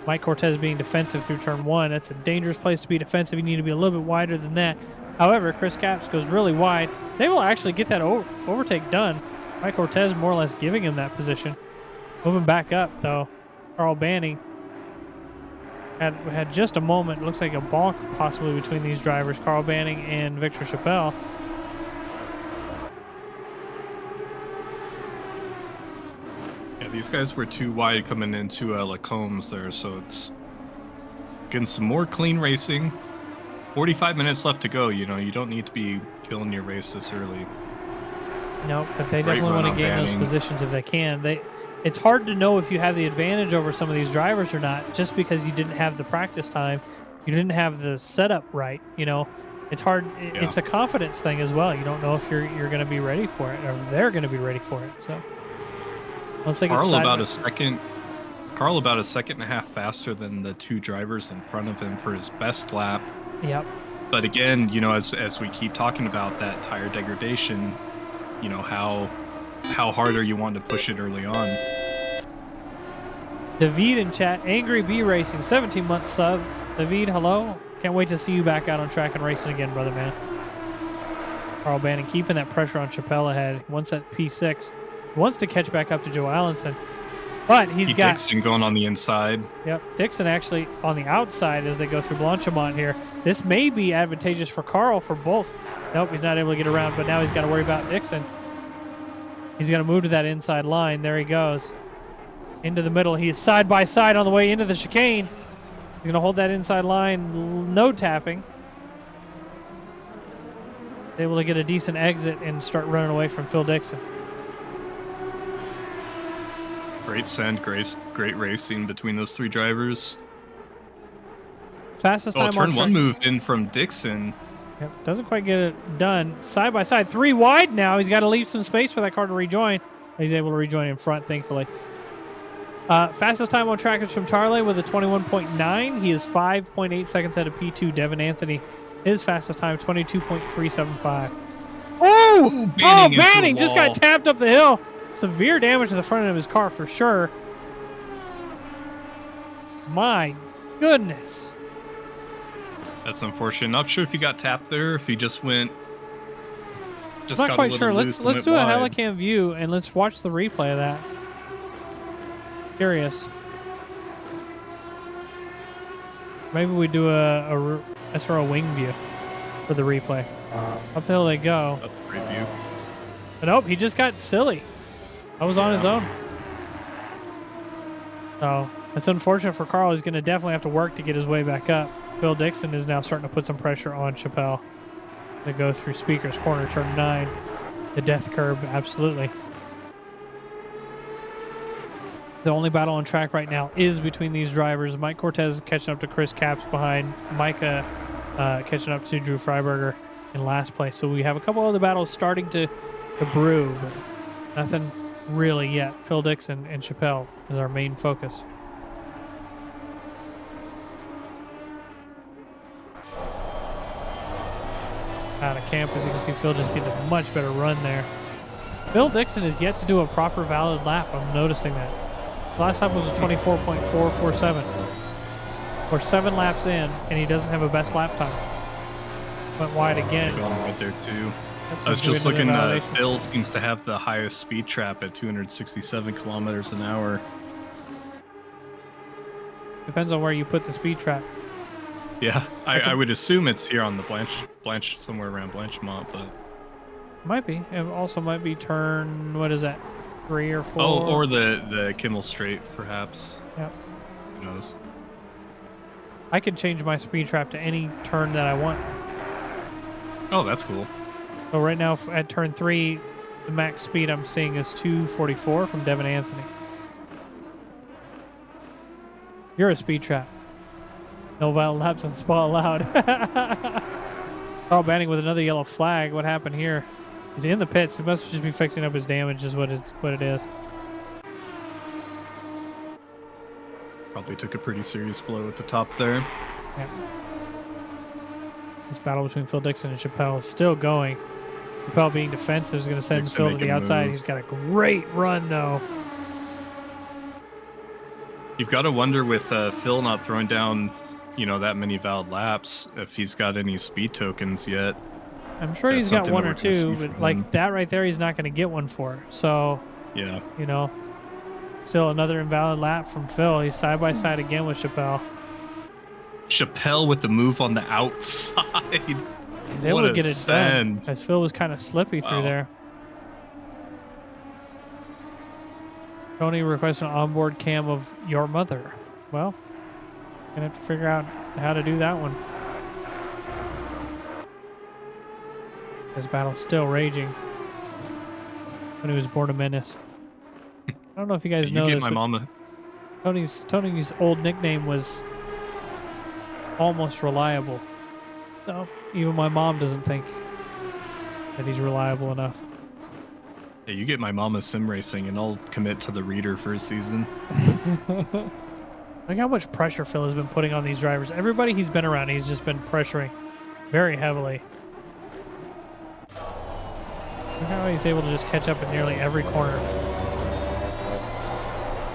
Mike Cortez being defensive through turn 1. That's a dangerous place to be defensive. You need to be a little bit wider than that. However, Chris Caps goes really wide. They will actually get that overtake done. Mike Cortez more or less giving him that position. Moving back up, though. Carl Banning had just a moment. It looks like a bonk possibly between these drivers, Carl Banning and Victor Chappelle. Yeah, these guys were too wide coming into Lacombs there, so it's getting some more clean racing. 45 minutes left to go. You know, you don't need to be killing your race this early. No, but they definitely want to gain those positions if they can. It's hard to know if you have the advantage over some of these drivers or not, just because you didn't have the practice time, you didn't have the setup right. You know, it's hard. It's a confidence thing as well. You don't know if you're going to be ready for it, or they're going to be ready for it. So once they get Carl about a second and a half faster than the two drivers in front of him for his best lap. Yep. But again, you know, as we keep talking about that tire degradation, you know, how hard are you wanting to push it early on? David in chat, Angry Bee Racing, 17-month sub. David, hello. Can't wait to see you back out on track and racing again, brother man. Carl Banning keeping that pressure on Chappelle ahead. Wants that P6. Wants to catch back up to Joe Allenson. But he's got Dixon going on the inside. Yep, Dixon actually on the outside as they go through Blanchimont here. This may be advantageous for Carl for both. Nope, he's not able to get around, but now he's got to worry about Dixon. He's going to move to that inside line. There he goes. Into the middle. He's side by side on the way into the chicane. He's going to hold that inside line. No tapping. Able to get a decent exit and start running away from Phil Dixon. Great send, great racing between those three drivers. Fastest time on turn track. one move in from Dixon. Yep, doesn't quite get it done. Side by side, 3 wide now. He's got to leave some space for that car to rejoin. He's able to rejoin in front, thankfully. Fastest time on track is from Tarley with a 21.9. He is 5.8 seconds ahead of P2. Devin Anthony, his fastest time, 22.375. Oh! Banning just got tapped up the hill. Severe damage to the front end of his car for sure. My goodness. That's unfortunate. Not sure if he got tapped there, if he just went. Just not got quite a sure. loose Let's do a helicam view and let's watch the replay of that. Curious. Maybe we do a SRO wing view for the replay. Up the hill they go. That's a great view. But nope, he just got silly. I was on his own. So That's unfortunate for Carl. He's going to definitely have to work to get his way back up. Phil Dixon is now starting to put some pressure on Chappelle. They go through Speaker's Corner, turn 9. The death curb, absolutely. The only battle on track right now is between these drivers. Mike Cortez catching up to Chris Capps behind. Micah catching up to Drew Freiberger in last place. So we have a couple other battles starting to brew, but nothing really yet. Phil Dixon and Chappelle is our main focus. Out of camp, as you can see, Phil just getting a much better run there. Phil Dixon is yet to do a proper valid lap. I'm noticing that. Last lap was a 24.447. We're 7 laps in, and he doesn't have a best lap time. Went wide again. Going right there too. I was just looking. Phil seems to have the highest speed trap at 267 kilometers an hour. Depends on where you put the speed trap. Yeah, I would assume it's here on the Blanche somewhere around Blanchemont, but might be. It also might be turn. What is that? 3 or 4? Oh, or the Kimmel Straight, perhaps. Yep. Who knows? I can change my speed trap to any turn that I want. Oh, that's cool. So right now at turn 3, the max speed I'm seeing is 244 from Devin Anthony. You're a speed trap. No violent laps on spot allowed. Carl Banning with another yellow flag. What happened here? He's in the pits. He must just be fixing up his damage, is what it is. Probably took a pretty serious blow at the top there. Yeah. This battle between Phil Dixon and Chappelle is still going. Chappelle being defensive is going to send Phil to the outside. He's got a great run, though. You've got to wonder with Phil not throwing down, that many valid laps, if he's got any speed tokens yet. I'm sure he's got 1 or 2, but like that right there, he's not going to get one for. So, yeah, still another invalid lap from Phil. He's side by side again with Chappelle. Chappelle with the move on the outside. He's able to get it done, as Phil was kind of slippy through there. Tony requests an onboard cam of your mother. Well, gonna have to figure out how to do that one. This battle's still raging. When he was born a menace. I don't know if you guys know this. My mama. Tony's old nickname was Almost Reliable. So even my mom doesn't think that he's reliable enough. Hey, you get my mama sim racing, and I'll commit to the reader for a season. Look how much pressure Phil has been putting on these drivers. Everybody he's been around, he's just been pressuring very heavily. Look how he's able to just catch up in nearly every corner.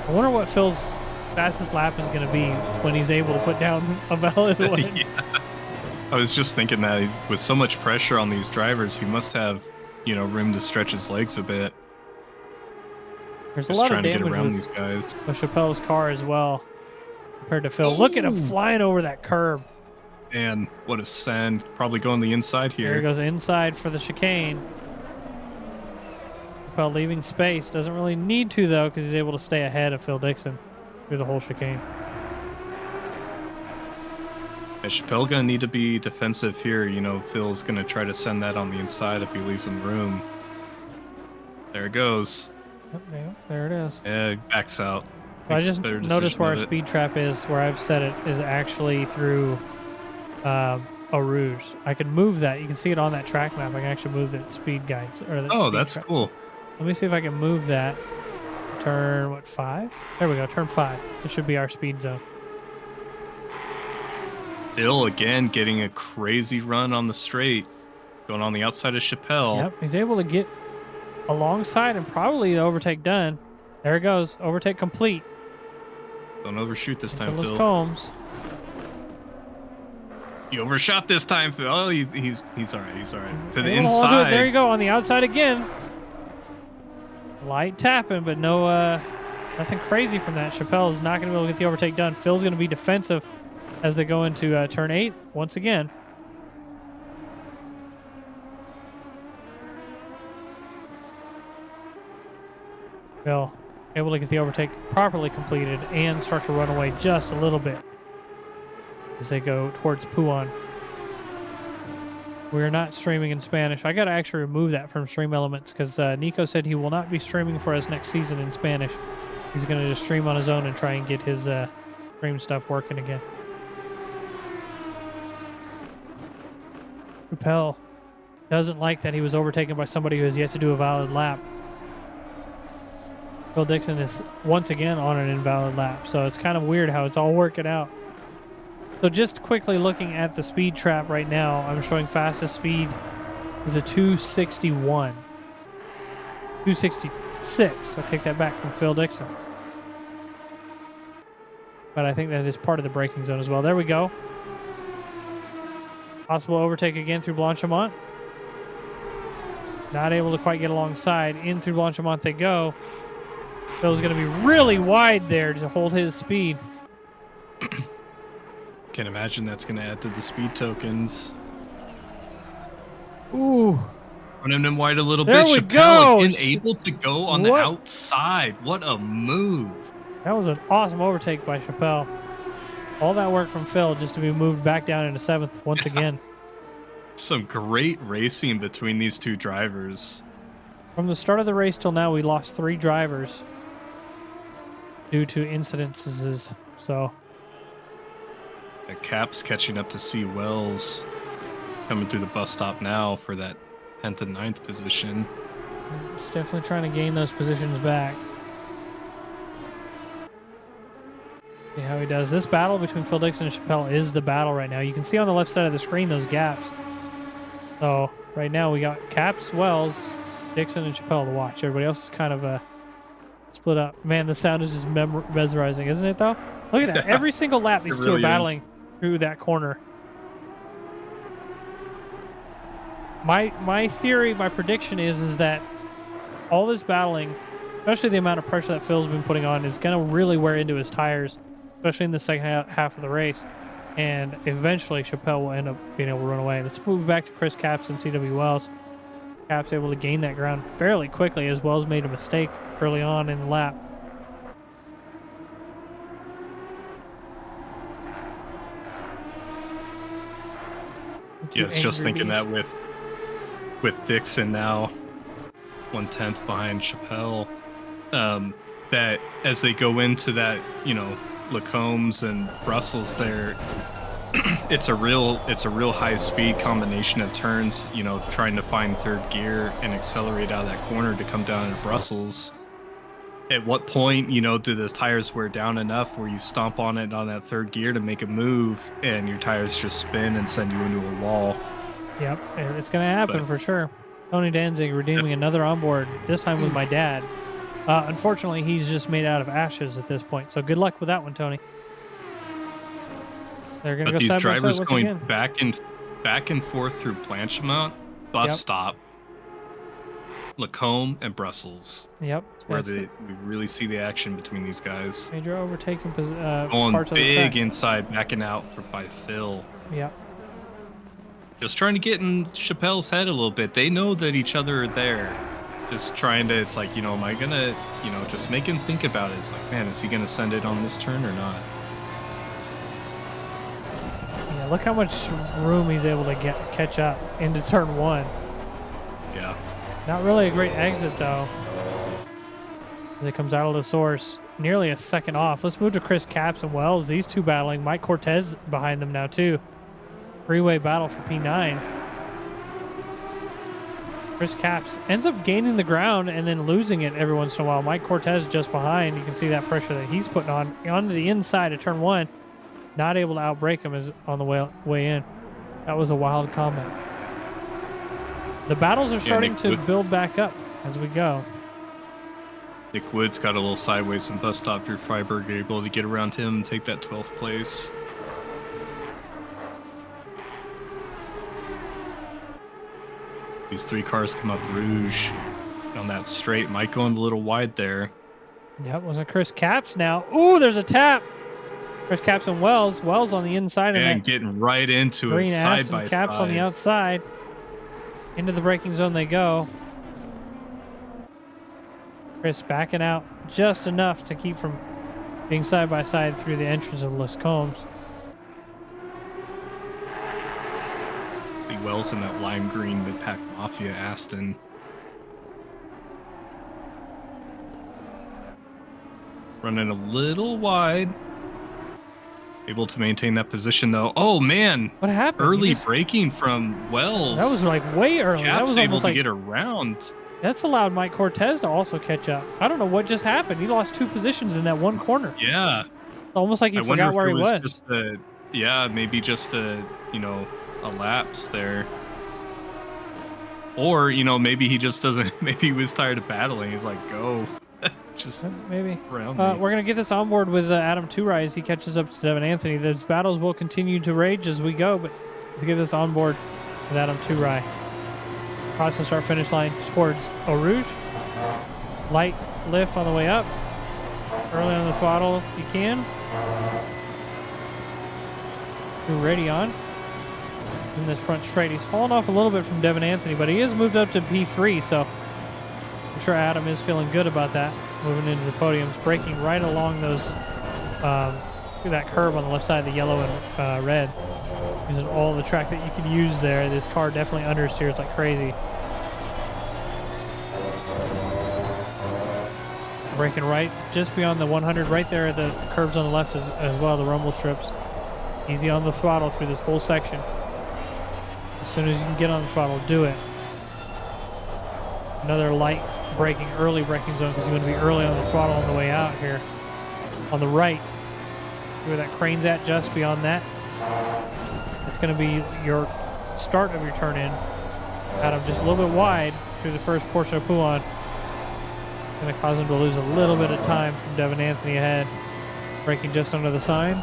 I wonder what Phil's fastest lap is going to be when he's able to put down a valid one. Yeah. I was just thinking that with so much pressure on these drivers, he must have, room to stretch his legs a bit. There's just a lot trying of to get damage around with these guys. Chappelle's car as well, compared to Phil. Ooh. Look at him flying over that curb. And what a send. Probably going the inside here. There he goes inside for the chicane. Chappelle leaving space. Doesn't really need to, though, because he's able to stay ahead of Phil Dixon through the whole chicane. Yeah, Chappelle going to need to be defensive here. Phil's going to try to send that on the inside if he leaves him room. There it goes. Yep, there it is. Yeah, it backs out. So I just noticed where our speed trap is, where I've set it, is actually through Eau Rouge. I can move that. You can see it on that track map. I can actually move that speed guides. That's cool. Let me see if I can move that. Turn, 5? There we go, turn 5. This should be our speed zone. Bill, again, getting a crazy run on the straight. Going on the outside of Chappelle. Yep, he's able to get alongside and probably the overtake done. There it goes, overtake complete. Don't overshoot this time, Phil. Combs. You overshot this time, Phil. Oh, he's all right. He's all right. To the inside. There you go, on the outside again. Light tapping, but no, nothing crazy from that. Chappelle is not going to be able to get the overtake done. Phil's going to be defensive as they go into turn 8 once again. Phil able to get the overtake properly completed and start to run away just a little bit as they go towards Puan. We're not streaming in Spanish. I got to actually remove that from Stream Elements because Nico said he will not be streaming for us next season in Spanish. He's going to just stream on his own and try and get his stream stuff working again. Chappelle doesn't like that he was overtaken by somebody who has yet to do a valid lap. Phil Dixon is once again on an invalid lap, so it's kind of weird how it's all working out. So just quickly looking at the speed trap right now, I'm showing fastest speed is a 261. 266. I take that back from Phil Dixon. But I think that is part of the braking zone as well. There we go. Possible overtake again through Blanchimont. Not able to quite get alongside. In through Blanchimont they go. Phil's going to be really wide there to hold his speed. Can't imagine that's going to add to the speed tokens. Ooh. Running him wide a little There bit. we Chappelle go. again able to go on the outside. What a move. That was an awesome overtake by Chappelle. All that work from Phil just to be moved back down into 7th once again. Some great racing between these two drivers. From the start of the race till now, we lost 3 drivers due to incidences. So The Caps catching up to C. Wells, coming through the bus stop now for that 10th and 9th position. It's definitely trying to gain those positions back. See how he does. This battle between Phil Dixon and Chappelle is the battle right now. You can see on the left side of the screen those gaps. So right now we got Caps, Wells, Dixon, and Chappelle to watch. Everybody else is kind of split up. Man, the sound is just mesmerizing, isn't it, though? Look at that. Every single lap, these two are battling through that corner. My theory, my prediction is that all this battling, especially the amount of pressure that Phil's been putting on, is going to really wear into his tires, especially in the second half of the race. And eventually, Chappelle will end up being able to run away. Let's move back to Chris Caps and CW Wells. Caps able to gain that ground fairly quickly as Wells made a mistake early on in the lap. Yes, just thinking that with Dixon now 1/10 behind Chappelle, that as they go into that, Lacombs and Brussels there, it's a real high speed combination of turns, trying to find third gear and accelerate out of that corner to come down to Brussels. At what point, do those tires wear down enough where you stomp on it on that third gear to make a move and your tires just spin and send you into a wall? Yep, it's going to happen for sure. Tony Danzig redeeming another onboard, this time with my dad. Unfortunately, he's just made out of ashes at this point. So good luck with that one, Tony. They're going to go these side by drivers side once going again. back and forth through Blanchimont, bus stop, Lacombe, and Brussels. Yep. Where we really see the action between these guys. Major overtaking going parts big of the track. Inside, backing out by Phil. Yep. Just trying to get in Chappelle's head a little bit. They know that each other are there. Just trying to, it's like, am I going to, just make him think about it. It's like, man, is he going to send it on this turn or not? Yeah, look how much room he's able to catch up into turn 1. Yeah. Not really a great exit, though. As it comes out of the source, nearly a second off. Let's move to Chris Caps and Wells. These two battling. Mike Cortez behind them now, too. Three-way battle for P9. Chris Caps ends up gaining the ground and then losing it every once in a while. Mike Cortez just behind. You can see that pressure that he's putting onto the inside of turn 1. Not able to outbrake him as on the way in. That was a wild comment. The battles are starting to build back up as we go. Nick Woods got a little sideways and bus stop. Drew Freiberg able to get around him and take that 12th place. These 3 cars come up Rouge on that straight. Might go in a little wide there. Yep, was it Chris Caps now? Ooh, there's a tap. Chris Caps and Wells. Wells on the inside. And getting right into it side by side. Caps on the outside. Into the braking zone they go. Chris backing out just enough to keep from being side by side through the entrance of Les Combs. Lee Wells in that lime green mid-pack Mafia Aston. Running a little wide. Able to maintain that position though. Oh man! What happened? Early braking from Wells. That was like way early. Cap's That was able almost to like get around. that's allowed Mike Cortez to also catch up. I don't know what just happened. He lost 2 positions in that one corner. Yeah. Almost like he I wonder forgot if where it he was was. just maybe just a lapse there. Or, maybe he just doesn't, maybe he was tired of battling. He's like, go. Just maybe. around We're me. going to get this on board with Adam Two-Rai as he catches up to Devin Anthony. Those battles will continue to rage as we go, but let's get this on board with Adam Two-Rai. Cross the start finish line towards Eau Rouge. Light lift on the way up. Early on the throttle if you can. You're ready on. In this front straight. He's fallen off a little bit from Devin Anthony, but he is moved up to P3, so I'm sure Adam is feeling good about that. Moving into the podiums, braking right along those that curve on the left side of the yellow and red. Using all the track that you can use there. This car definitely understeers like crazy. Braking right just beyond the 100, right there at the curves on the left as well, the rumble strips. Easy on the throttle through this whole section. As soon as you can get on the throttle, do it. Another light braking, early braking zone because you're going to be early on the throttle on the way out here. On the right, where that crane's at, just beyond that. It's going to be your start of your turn in. Adam just a little bit wide through the first portion of Pouhon. Going to cause him to lose a little bit of time from Devin Anthony ahead. Braking just under the sign.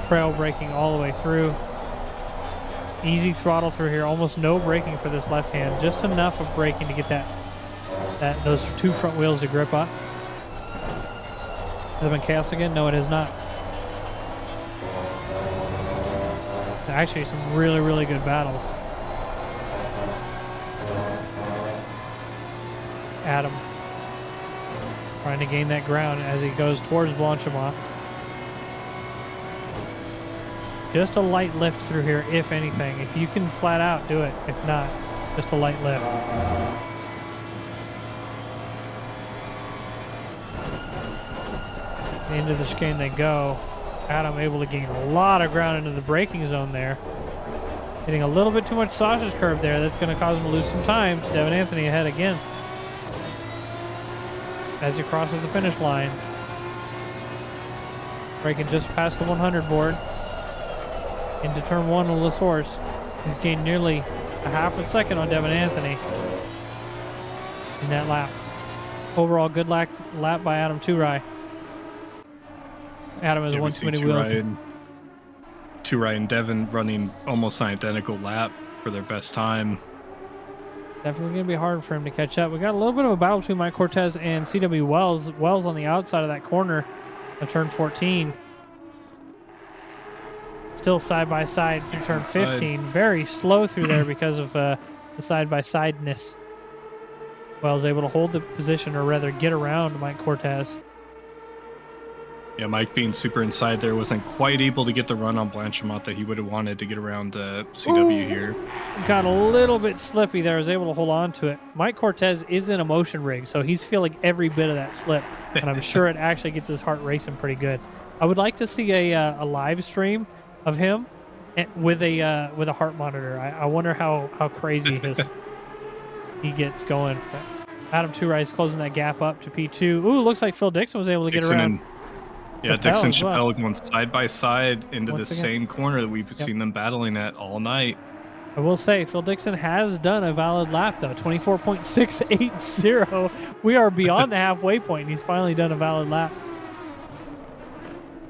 Trail braking all the way through. Easy throttle through here. Almost no braking for this left hand. Just enough of braking to get those 2 front wheels to grip up. Has it been chaos again? No, it has not. Actually, some really, really good battles. Adam trying to gain that ground as he goes towards Blanchimont. Just a light lift through here, if anything. If you can flat out, do it. If not, just a light lift. Into the chicane they go. Adam able to gain a lot of ground into the braking zone there. Hitting a little bit too much sausage curve there. That's going to cause him to lose some time. Devin Anthony ahead again. As he crosses the finish line. Braking just past the 100 board. Into turn 1 of La Source. He's gained nearly a half a second on Devin Anthony in that lap. Overall, good lap by Adam Two-Rai. Adam has won too many wheels. Two-Rai and Devin running almost an identical lap for their best time. Definitely going to be hard for him to catch up. We got a little bit of a battle between Mike Cortez and CW Wells. Wells on the outside of that corner of turn 14. Still side by side through turn 15. Very slow through there because of the side by sideness. Wells able to hold the position, or rather get around Mike Cortez. Yeah, Mike being super inside there wasn't quite able to get the run on Blanchimont that he would have wanted to get around CW here. Got a little bit slippy there, was able to hold on to it. Mike Cortez is in a motion rig, so he's feeling every bit of that slip, and I'm sure it actually gets his heart racing pretty good. I would like to see a live stream of him with a heart monitor. I wonder how crazy he gets going. But Adam Two-Rai is closing that gap up to P2. Ooh, looks like Phil Dixon was able to get around. Dixon and Chappelle going side by side into the Once again. same corner that we've seen them battling at all night. I will say, Phil Dixon has done a valid lap, though. 24.680. We are beyond the halfway point, and he's finally done a valid lap.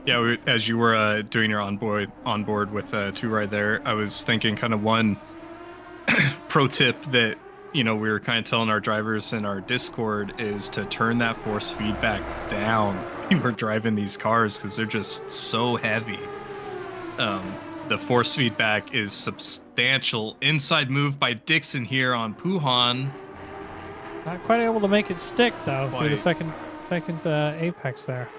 Yeah, as you were doing your on board with Two-Rai there, I was thinking kind of one pro tip that we were kind of telling our drivers in our Discord is to turn that force feedback down when you were driving these cars because they're just so heavy. The force feedback is substantial. Inside move by Dixon here on Pouhon. Not quite able to make it stick though through the Quite. second apex there.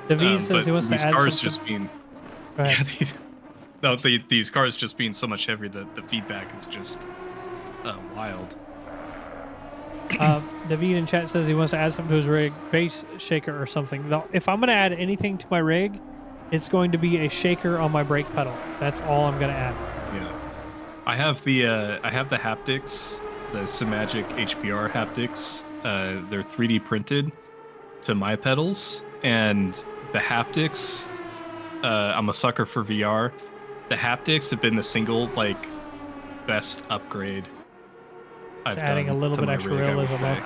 David says But he wants to these add cars something. just being Go ahead. yeah, these cars just being so much heavier that the feedback is just wild. David in chat says he wants to add something to his rig, base shaker or something. Though, if I'm going to add anything to my rig, it's going to be a shaker on my brake pedal. That's all I'm going to add. Yeah, I have the haptics, the Symagic HPR haptics. They're 3D printed to my pedals, and the haptics. I'm a sucker for VR. The haptics have been the single best upgrade I've It's adding a done little to bit my extra rig, I would realism. say.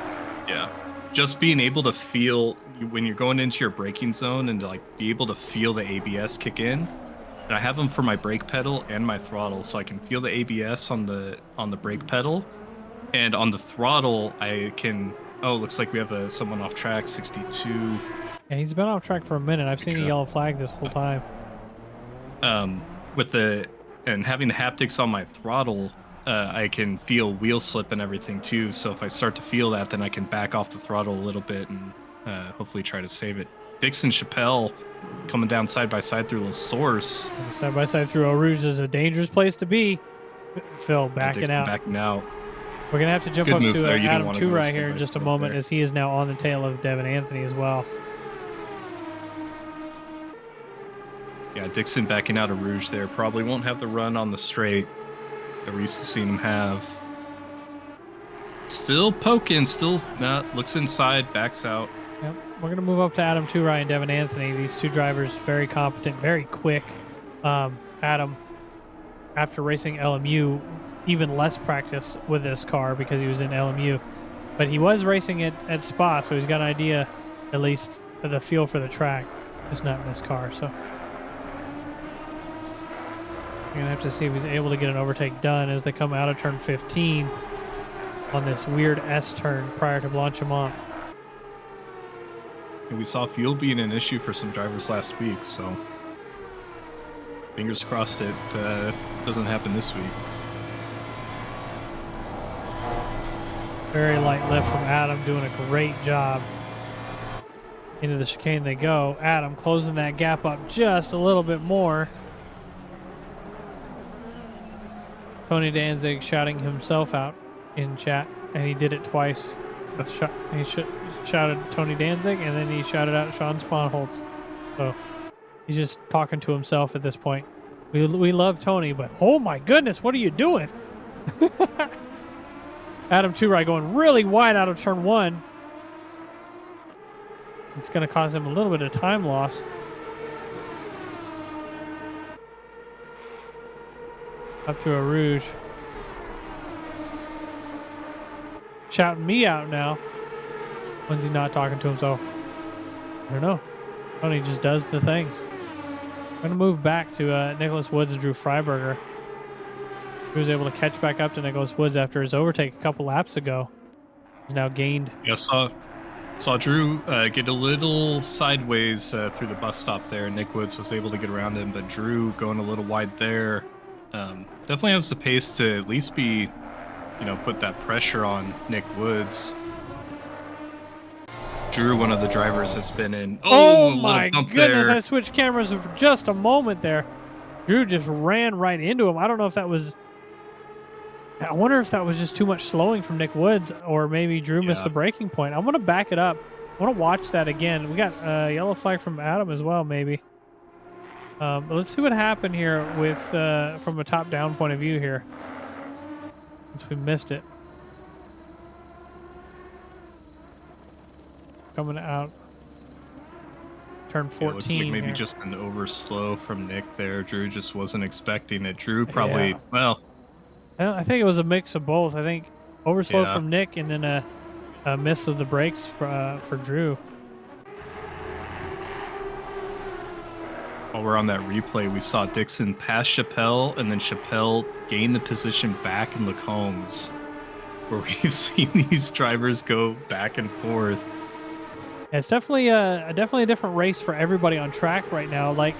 Yeah. Just being able to feel when you're going into your braking zone and to be able to feel the ABS kick in. And I have them for my brake pedal and my throttle, so I can feel the ABS on the brake pedal, and on the throttle I can. Oh, looks like we have someone off track. 62. And he's been off track for a minute. I've seen a yellow flag this whole time. With having the haptics on my throttle, I can feel wheel slip and everything too. So if I start to feel that, then I can back off the throttle a little bit and hopefully try to save it. Dixon Chappelle coming down side by side through a source. Side by side through Eau Rouge is a dangerous place to be. Phil backing out. Backing out. We're going to have to jump Good up move to there. You didn't Adam wanna 2 go right side here in by just a side moment, there. as he is now on the tail of Devin Anthony as well. Yeah, Dixon backing out of Rouge there. Probably won't have the run on the straight that we're used to seeing him have. Still poking, still not, looks inside, backs out. Yep. We're going to move up to Adam 2 right and Devin Anthony. These two drivers, very competent, very quick. Adam, after racing LMU, even less practice with this car because he was in LMU. But he was racing it at Spa, so he's got an idea, at least, of the feel for the track. Just not in this car, so. You're going to have to see if he's able to get an overtake done as they come out of turn 15 on this weird S turn prior to Blanchimont. And we saw fuel being an issue for some drivers last week, so fingers crossed it doesn't happen this week. Very light lift from Adam, doing a great job. Into the chicane they go. Adam closing that gap up just a little bit more. Tony Danzig shouting himself out in chat, and he did it twice. He shouted Tony Danzig, and then he shouted out Sean Sponholtz. So he's just talking to himself at this point. We love Tony, but oh my goodness, what are you doing? Adam 2 right going really wide out of turn 1. It's going to cause him a little bit of time loss. Up to a Rouge. Shouting me out now. When's he not talking to himself? I don't know. Tony just does the things. I'm going to move back to Nicholas Woods and Drew Freiberger. He was able to catch back up to Nicholas Woods after his overtake a couple laps ago. He's now gained. Yeah, saw Drew get a little sideways through the bus stop there. Nick Woods was able to get around him, but Drew going a little wide there. Definitely has the pace to at least be, put that pressure on Nick Woods. Drew, one of the drivers that's been in. Oh a little my bump goodness! there. I switched cameras for just a moment there. Drew just ran right into him. I don't know if that was. I wonder if that was just too much slowing from Nick Woods, or maybe Drew missed the braking point. I'm gonna back it up. I want to watch that again. We got a yellow flag from Adam as well, maybe. But let's see what happened here with from a top-down point of view here. Since we missed it. Coming out. Turn 14. Looks like maybe here. just an overslow from Nick there. Drew just wasn't expecting it. Drew probably, well. I think it was a mix of both. I think overslow from Nick and then a miss of the brakes for Drew. While we're on that replay, we saw Dixon pass Chappelle, and then Chappelle gain the position back in Lacombe's, where we've seen these drivers go back and forth. Yeah, it's definitely a different race for everybody on track right now. Like,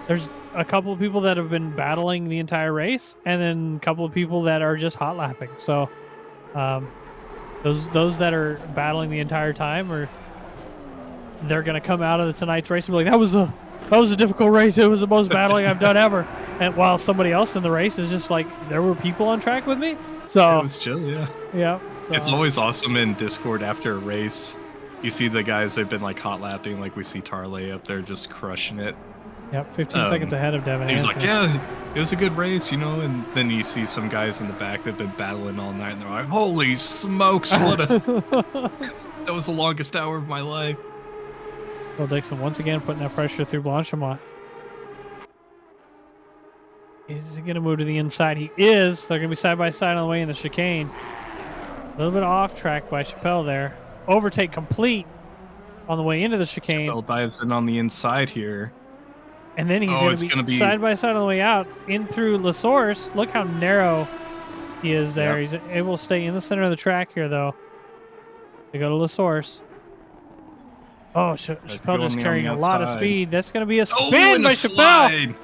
there's a couple of people that have been battling the entire race, and then a couple of people that are just hot lapping. So, Those that are battling the entire time, or they're gonna come out of tonight's race and be like, that was a difficult race. It was the most battling I've done ever. And while somebody else in the race is just like, there were people on track with me. It So was chill, yeah. yeah, It's so always awesome in Discord after a race. You see the guys that've been like hot lapping, like we see Tarley up there just crushing it. yep, 15 seconds ahead of Devin. He was like, Anthony. yeah, it was a good race, you know, and then you see some guys in the back that've been battling all night and they're like, holy smokes, that was the longest hour of my life. Phil Dixon once again putting that pressure through Blanchimont. Is he going to move to the inside? He is. They're going to be side by side on the way in the chicane. A little bit off track by Chappelle there. Overtake complete on the way into the chicane. Chappelle dives in on the inside here. And then he's going to be side by side on the way out in through La Source. Look how narrow he is there. Yep. He's able to stay in the center of the track here, though. They go to La Source. Oh, Chappelle just carrying a lot of speed. That's going to be a spin by Chappelle.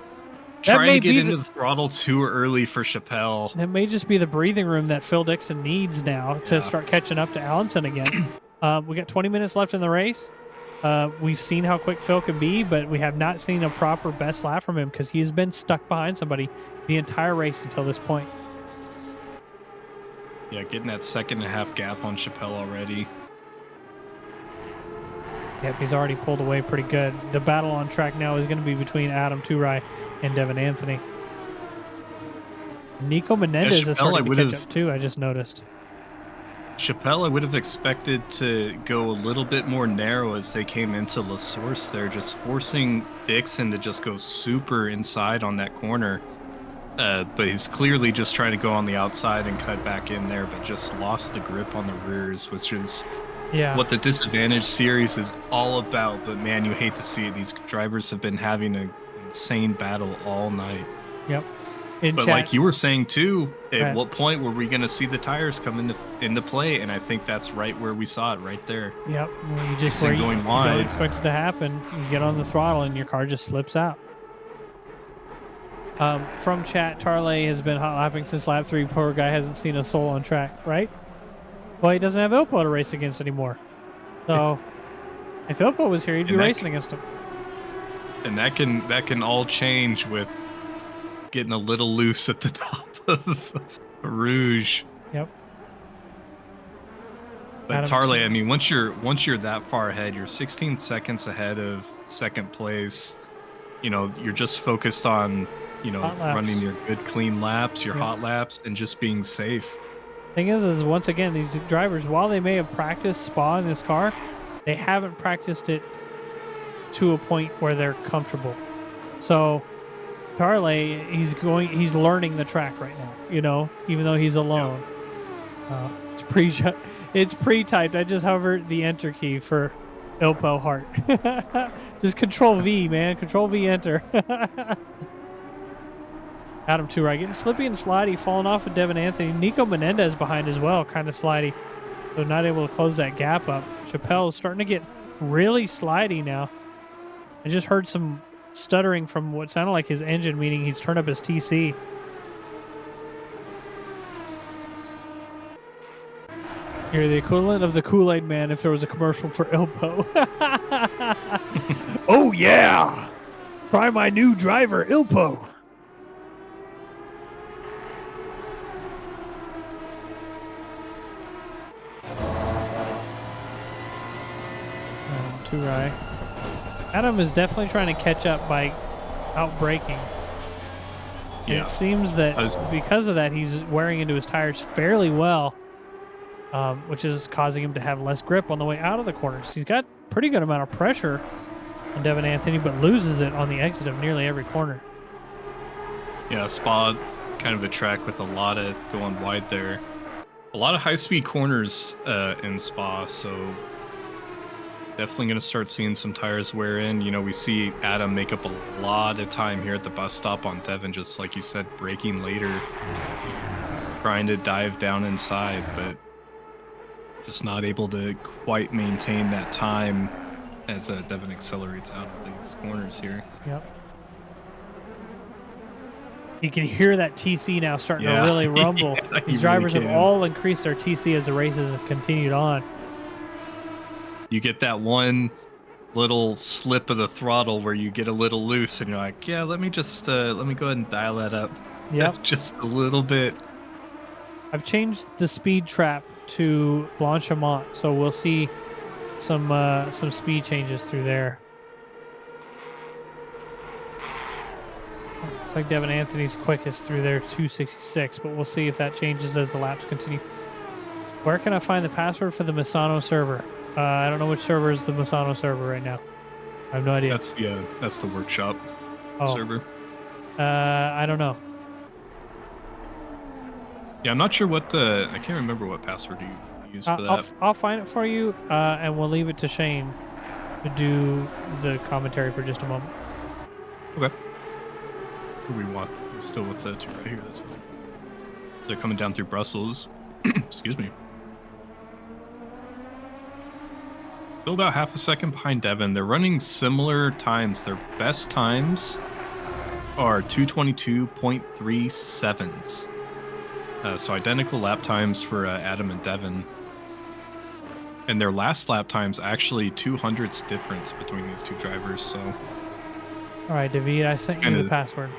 Trying to get into the throttle too early for Chappelle. That may just be the breathing room that Phil Dixon needs now to start catching up to Allenson again. We got 20 minutes left in the race. We've seen how quick Phil can be, but we have not seen a proper best lap from him because he's been stuck behind somebody the entire race until this point. Yeah, getting that 2.5 gap on Chappelle already. Yep, he's already pulled away pretty good. The battle on track now is going to be between Adam Turai and Devin Anthony. Nico Menendez is starting to catch up too, I just noticed. Chappelle, I would have expected to go a little bit more narrow as they came into La Source there, just forcing Dixon to just go super inside on that corner. But he's clearly just trying to go on the outside and cut back in there, but just lost the grip on the rears, which is what the Disadvantage series is all about. But man, you hate to see it. These drivers have been having an insane battle all night. Yep. But like you were saying too, at what point were we going to see the tires come into play? And I think that's right where we saw it, right there. Yep. Well, you just going wide. You don't expect it to happen. You get on the throttle and your car just slips out. From chat, Tarley has been hot lapping since lap 3. Poor guy hasn't seen a soul on track, right? Well, he doesn't have Ilpo to race against anymore. So if Ilpo was here, he'd be racing against him. And that can all change with getting a little loose at the top of Rouge. Yep. But Tarley, I mean, once you're that far ahead, you're 16 seconds ahead of second place. You know, you're just focused on, you know, running your good clean laps, your hot laps, and just being safe. Thing is once again, these drivers, while they may have practiced SPA in this car, they haven't practiced it to a point where they're comfortable. So Tarley, he's learning the track right now, you know, even though he's alone. It's pre-typed. I just hovered the enter key for Ilpo Hart. Just Control V, man. Control V enter. Adam Turai getting slippy and slidey, falling off of Devin Anthony. Nico Menendez behind as well, kind of slidey. So not able to close that gap up. Chappelle's starting to get really slidey now. I just heard some stuttering from what sounded like his engine, meaning he's turned up his TC. You're the equivalent of the Kool-Aid Man if there was a commercial for Ilpo. Oh yeah! Try my new driver, Ilpo. Turai. Adam is definitely trying to catch up by out-braking. Yeah. It seems that because of that, he's wearing into his tires fairly well, which is causing him to have less grip on the way out of the corners. He's got a pretty good amount of pressure on Devin Anthony, but loses it on the exit of nearly every corner. Yeah, Spa, kind of a track with a lot of going wide there. A lot of high-speed corners in Spa, so definitely going to start seeing some tires wear in. You know, we see Adam make up a lot of time here at the bus stop on Devin, just like you said, braking later, trying to dive down inside, but just not able to quite maintain that time as Devin accelerates out of these corners here. Yep. You can hear that TC now starting to Yeah. really rumble. Yeah, These you drivers really have can. all increased their TC as the races have continued on. You get that one little slip of the throttle where you get a little loose and you're like, yeah, let me just let me go ahead and dial that up Yep. just a little bit. I've changed the speed trap to Blanchimont, so we'll see some speed changes through there. Looks like Devin Anthony's quickest through there, 266, but we'll see if that changes as the laps continue. Where can I find the password for the Misano server? I don't know which server is the Misano server right now. I have no idea. That's the workshop server. I don't know. Yeah, I'm not sure what I can't remember what password you use for that. I'll find it for you, and we'll leave it to Shane to do the commentary for just a moment. Okay. Who do we want? We're still with the two right here. That's fine. They're coming down through Brussels. Excuse me. Still about half a second behind Devin. They're running similar times. Their best times are 222.37s. So identical lap times for Adam and Devin. And their last lap times actually 200ths difference between these two drivers. So, all right, David, I sent you the password.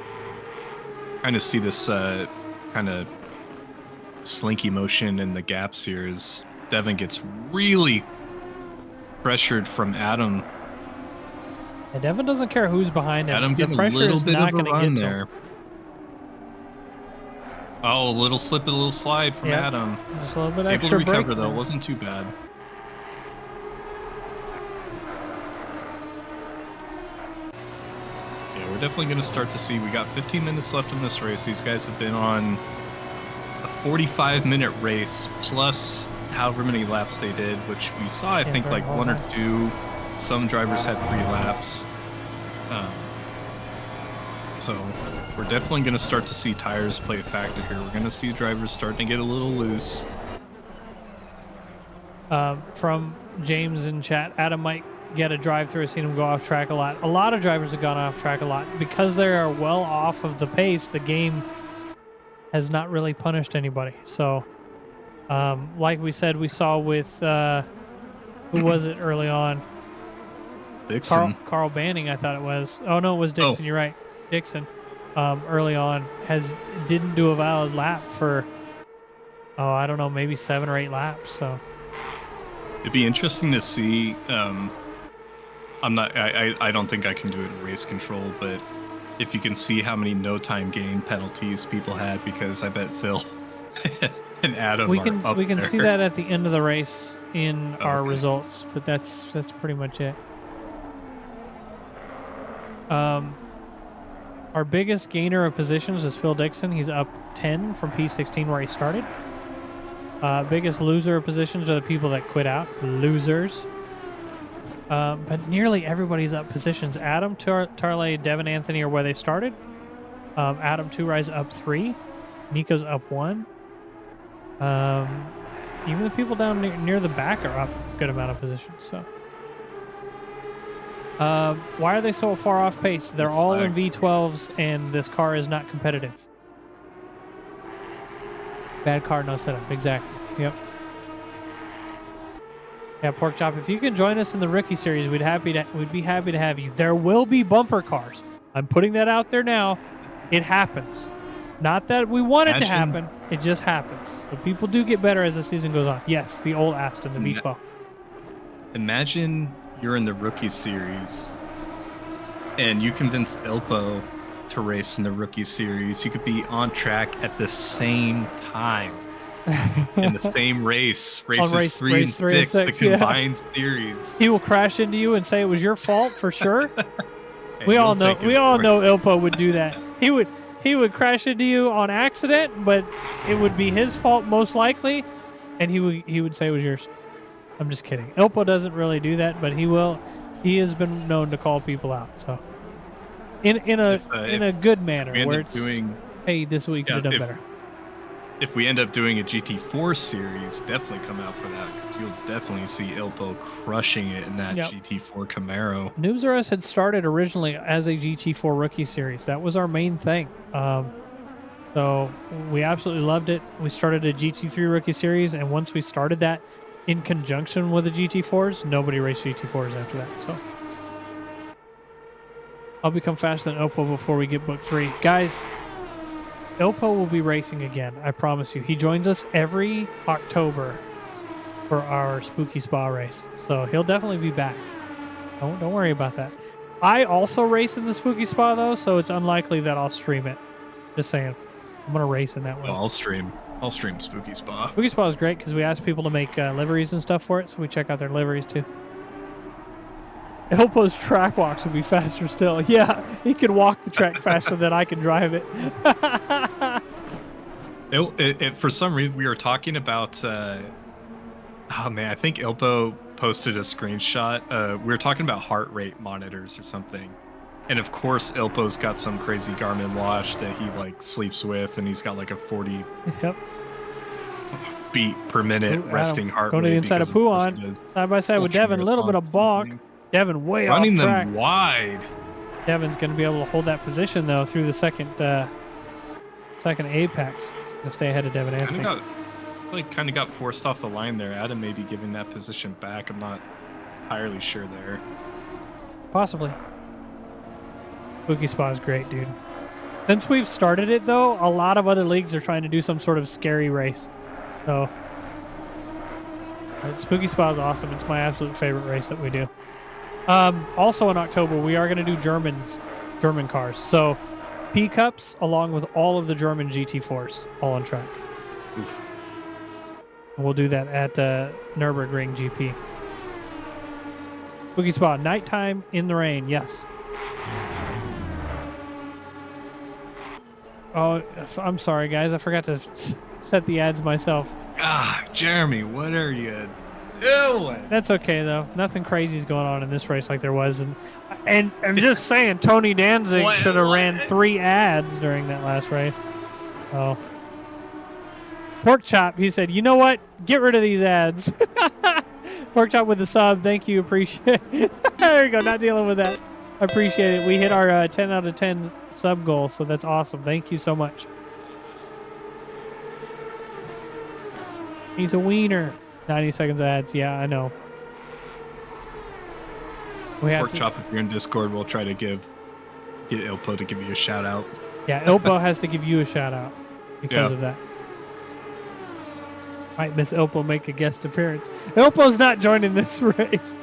Kind of see this kind of slinky motion in the gaps here as Devin gets really pressured from Adam. Yeah, Devin doesn't care who's behind him. Adam The getting a pressure little is bit not of a going to run get there. to him. Oh, a little slip, a little slide from Adam. Just a little bit Able extra to recover brake though, there. wasn't too bad. Yeah, we're definitely going to start to see. We got 15 minutes left in this race. These guys have been on a 45-minute race plus however many laps they did, which we saw, I think, like one or two. Some drivers had 3 laps. So we're definitely going to start to see tires play a factor here. We're going to see drivers starting to get a little loose. From James in chat, Adam might get a drive through. I've seen him go off track a lot. A lot of drivers have gone off track a lot. Because they are well off of the pace, the game has not really punished anybody. So, like we said, we saw with, who was it early on? Dixon. Carl Banning, I thought it was. Oh, no, it was Dixon. You're right. Dixon, early on, didn't do a valid lap for, I don't know, maybe 7 or 8 laps. So it'd be interesting to see. I don't think I can do it in race control, but if you can see how many no time gain penalties people had, because I bet Phil and Adam we can there. see that at the end of the race in our results, but that's pretty much it. Our biggest gainer of positions is Phil Dixon. He's up 10 from P16 where he started. Biggest loser of positions are the people that quit out. Losers. But nearly everybody's up positions. Adam, Tarley, Devin Anthony are where they started. Adam Two-Rise up 3. Nico's up 1. Even the people down near the back are up a good amount of positions. So, why are they so far off pace? They're all in V12s, and this car is not competitive. Bad car, no setup. Exactly. Yep. Yeah, Pork Chop. If you can join us in the rookie series, we'd be happy to have you. There will be bumper cars. I'm putting that out there now. It happens. Not that we want it to happen. It just happens. So people do get better as the season goes on. Yes, the old Aston, the V12. Imagine you're in the rookie series and you convince Ilpo to race in the rookie series. You could be on track at the same time in the same races 3 and 6, the combined series. He will crash into you and say it was your fault for sure. We all know Ilpo would do that. He would crash into you on accident, but it would be his fault most likely, and he would say it was yours. I'm just kidding. Ilpo doesn't really do that, but he will. He has been known to call people out. So in a good manner, where it's hey, this week you could have done better. If we end up doing a GT4 series, definitely come out for that. You'll definitely see Ilpo crushing it in that GT4 Camaro. Noobs R Us had started originally as a GT4 rookie series. That was our main thing. So we absolutely loved it. We started a GT3 Rookie Series, and once we started that in conjunction with the GT4s, nobody raced GT4s after that. So I'll become faster than Oppo before we get book 3. Guys, Oppo will be racing again. I promise you. He joins us every October for our Spooky Spa race. So he'll definitely be back. Don't worry about that. I also race in the Spooky Spa, though, so it's unlikely that I'll stream it. Just saying. I'm going to race in that one. Oh, I'll stream Spooky Spa. Spooky Spa is great because we asked people to make liveries and stuff for it, so we check out their liveries too. Elpo's track walks would be faster still. Yeah, he can walk the track faster than I can drive it. For some reason, we were talking about... oh, man, I think Ilpo posted a screenshot. We were talking about heart rate monitors or something. And of course, Ilpo's got some crazy Garmin watch that he like sleeps with, and he's got like a 40 beat per minute resting heart rate. Going to the inside of Puon, side by side with Devin, a little bit of balk. Devin way off track. Running them wide. Devin's going to be able to hold that position though through the second apex. He's going to stay ahead of Devin Anthony. Kind of got forced off the line there. Adam may be giving that position back. I'm not entirely sure there. Possibly. Spooky Spa is great, dude. Since we've started it, though, a lot of other leagues are trying to do some sort of scary race. So, Spooky Spa is awesome. It's my absolute favorite race that we do. Also in October, we are going to do German cars. So, P-Cups along with all of the German GT4s, all on track. Oof. We'll do that at Nürburgring GP. Spooky Spa, nighttime in the rain, yes. Oh, I'm sorry, guys. I forgot to set the ads myself. Jeremy, what are you doing? That's okay, though. Nothing crazy is going on in this race like there was. And I'm just saying, Tony Danzig should have ran 3 ads during that last race. Oh. Pork Chop, he said, you know what? Get rid of these ads. Pork Chop with the sub. Thank you. Appreciate it. There you go. Not dealing with that. I appreciate it. We hit our 10 out of 10 sub goal, so that's awesome. Thank you so much. He's a wiener. 90 seconds of ads. Yeah, I know. Pork Chop, if you're in Discord, we'll try to get Ilpo to give you a shout out. Yeah, Ilpo has to give you a shout out because of that. Might miss Ilpo make a guest appearance. Ilpo's not joining this race.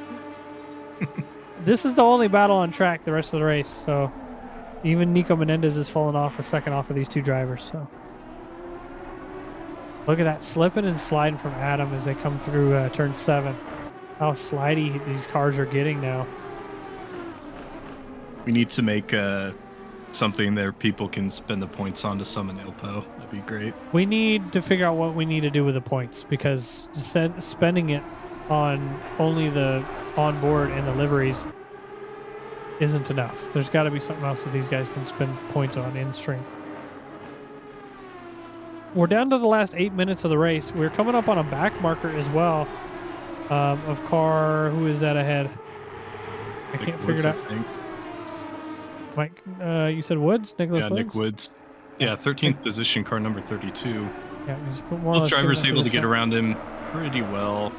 This is the only battle on track the rest of the race, so even Nico Menendez is falling off a second off of these 2 drivers. So look at that slipping and sliding from Adam as they come through turn 7. How slidey these cars are getting now. We need to make something that people can spend the points on to summon Ilpo. That'd be great. We need to figure out what we need to do with the points, because spending it on only the onboard and the liveries isn't enough. There's got to be something else that these guys can spend points on in stream. We're down to the last 8 minutes of the race. We're coming up on a back marker as well of car. Who is that ahead? I can't figure it out. Mike, you said Woods? Nicholas Woods? Nick Woods. Yeah, 13th position, car number 32. Yeah, both drivers able to get around him pretty well.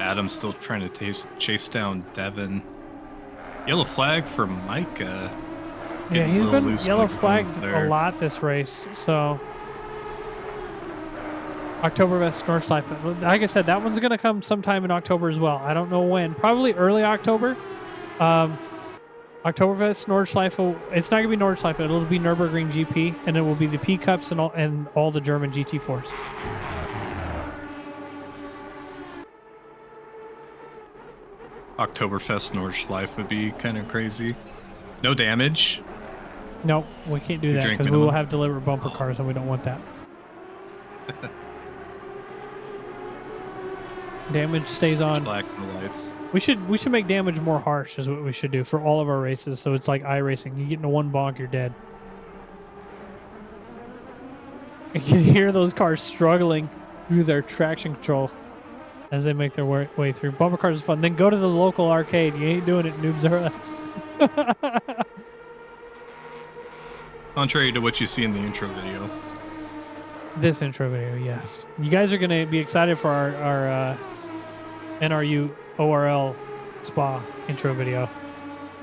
Adam's still trying to chase down Devin. Yellow flag for Micah. Yeah, he's been yellow flagged a lot this race. So Oktoberfest Nordschleife. Like I said, that one's going to come sometime in October as well. I don't know when. Probably early October. Oktoberfest Nordschleife. It's not going to be Nordschleife. It'll be Nürburgring GP, and it will be the P Cups and all the German GT4s. Oktoberfest Nordschleife would be kind of crazy. No damage. Nope, we can't do that because we will have delivered bumper cars, and we don't want that. Damage stays on. Black lights. We should make damage more harsh is what we should do for all of our races. So it's like iRacing. You get into one bonk, you're dead. You can hear those cars struggling through their traction control as they make their way through. Bumper cars is fun. Then go to the local arcade. You ain't doing it, Noobs R Us. Contrary to what you see in the intro video. This intro video, yes. You guys are going to be excited for our NRU ORL spa intro video.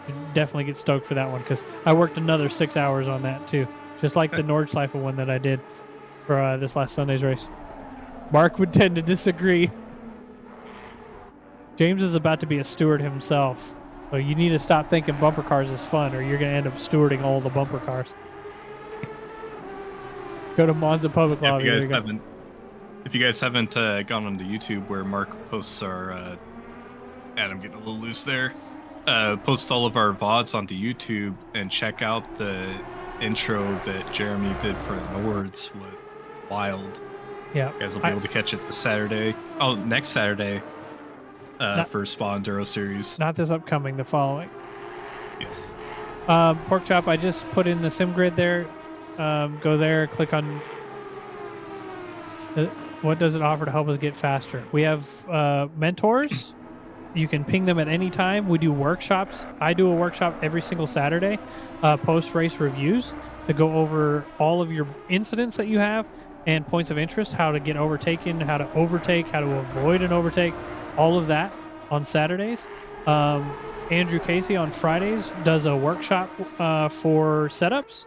You definitely get stoked for that one because I worked another 6 hours on that too. Just like the Nordschleife one that I did for this last Sunday's race. Mark would tend to disagree. James is about to be a steward himself. So you need to stop thinking bumper cars is fun or you're going to end up stewarding all the bumper cars. Go to Monza Public Lobby. If you guys haven't gone onto YouTube where Mark posts our Adam getting a little loose there, posts all of our VODs onto YouTube and check out the intro that Jeremy did for Nords. Was wild. Yeah, you guys will be able to catch it this Saturday. Oh, next Saturday for Spa Enduro Series. Not this upcoming, the following. Yes. Pork Chop, I just put in the sim grid there. Go there, click on what does it offer to help us get faster. We have mentors. You can ping them at any time. We do workshops. I do a workshop every single Saturday, post-race reviews to go over all of your incidents that you have and points of interest, how to get overtaken, how to overtake, how to avoid an overtake, all of that on Saturdays. Andrew Casey on Fridays does a workshop for setups.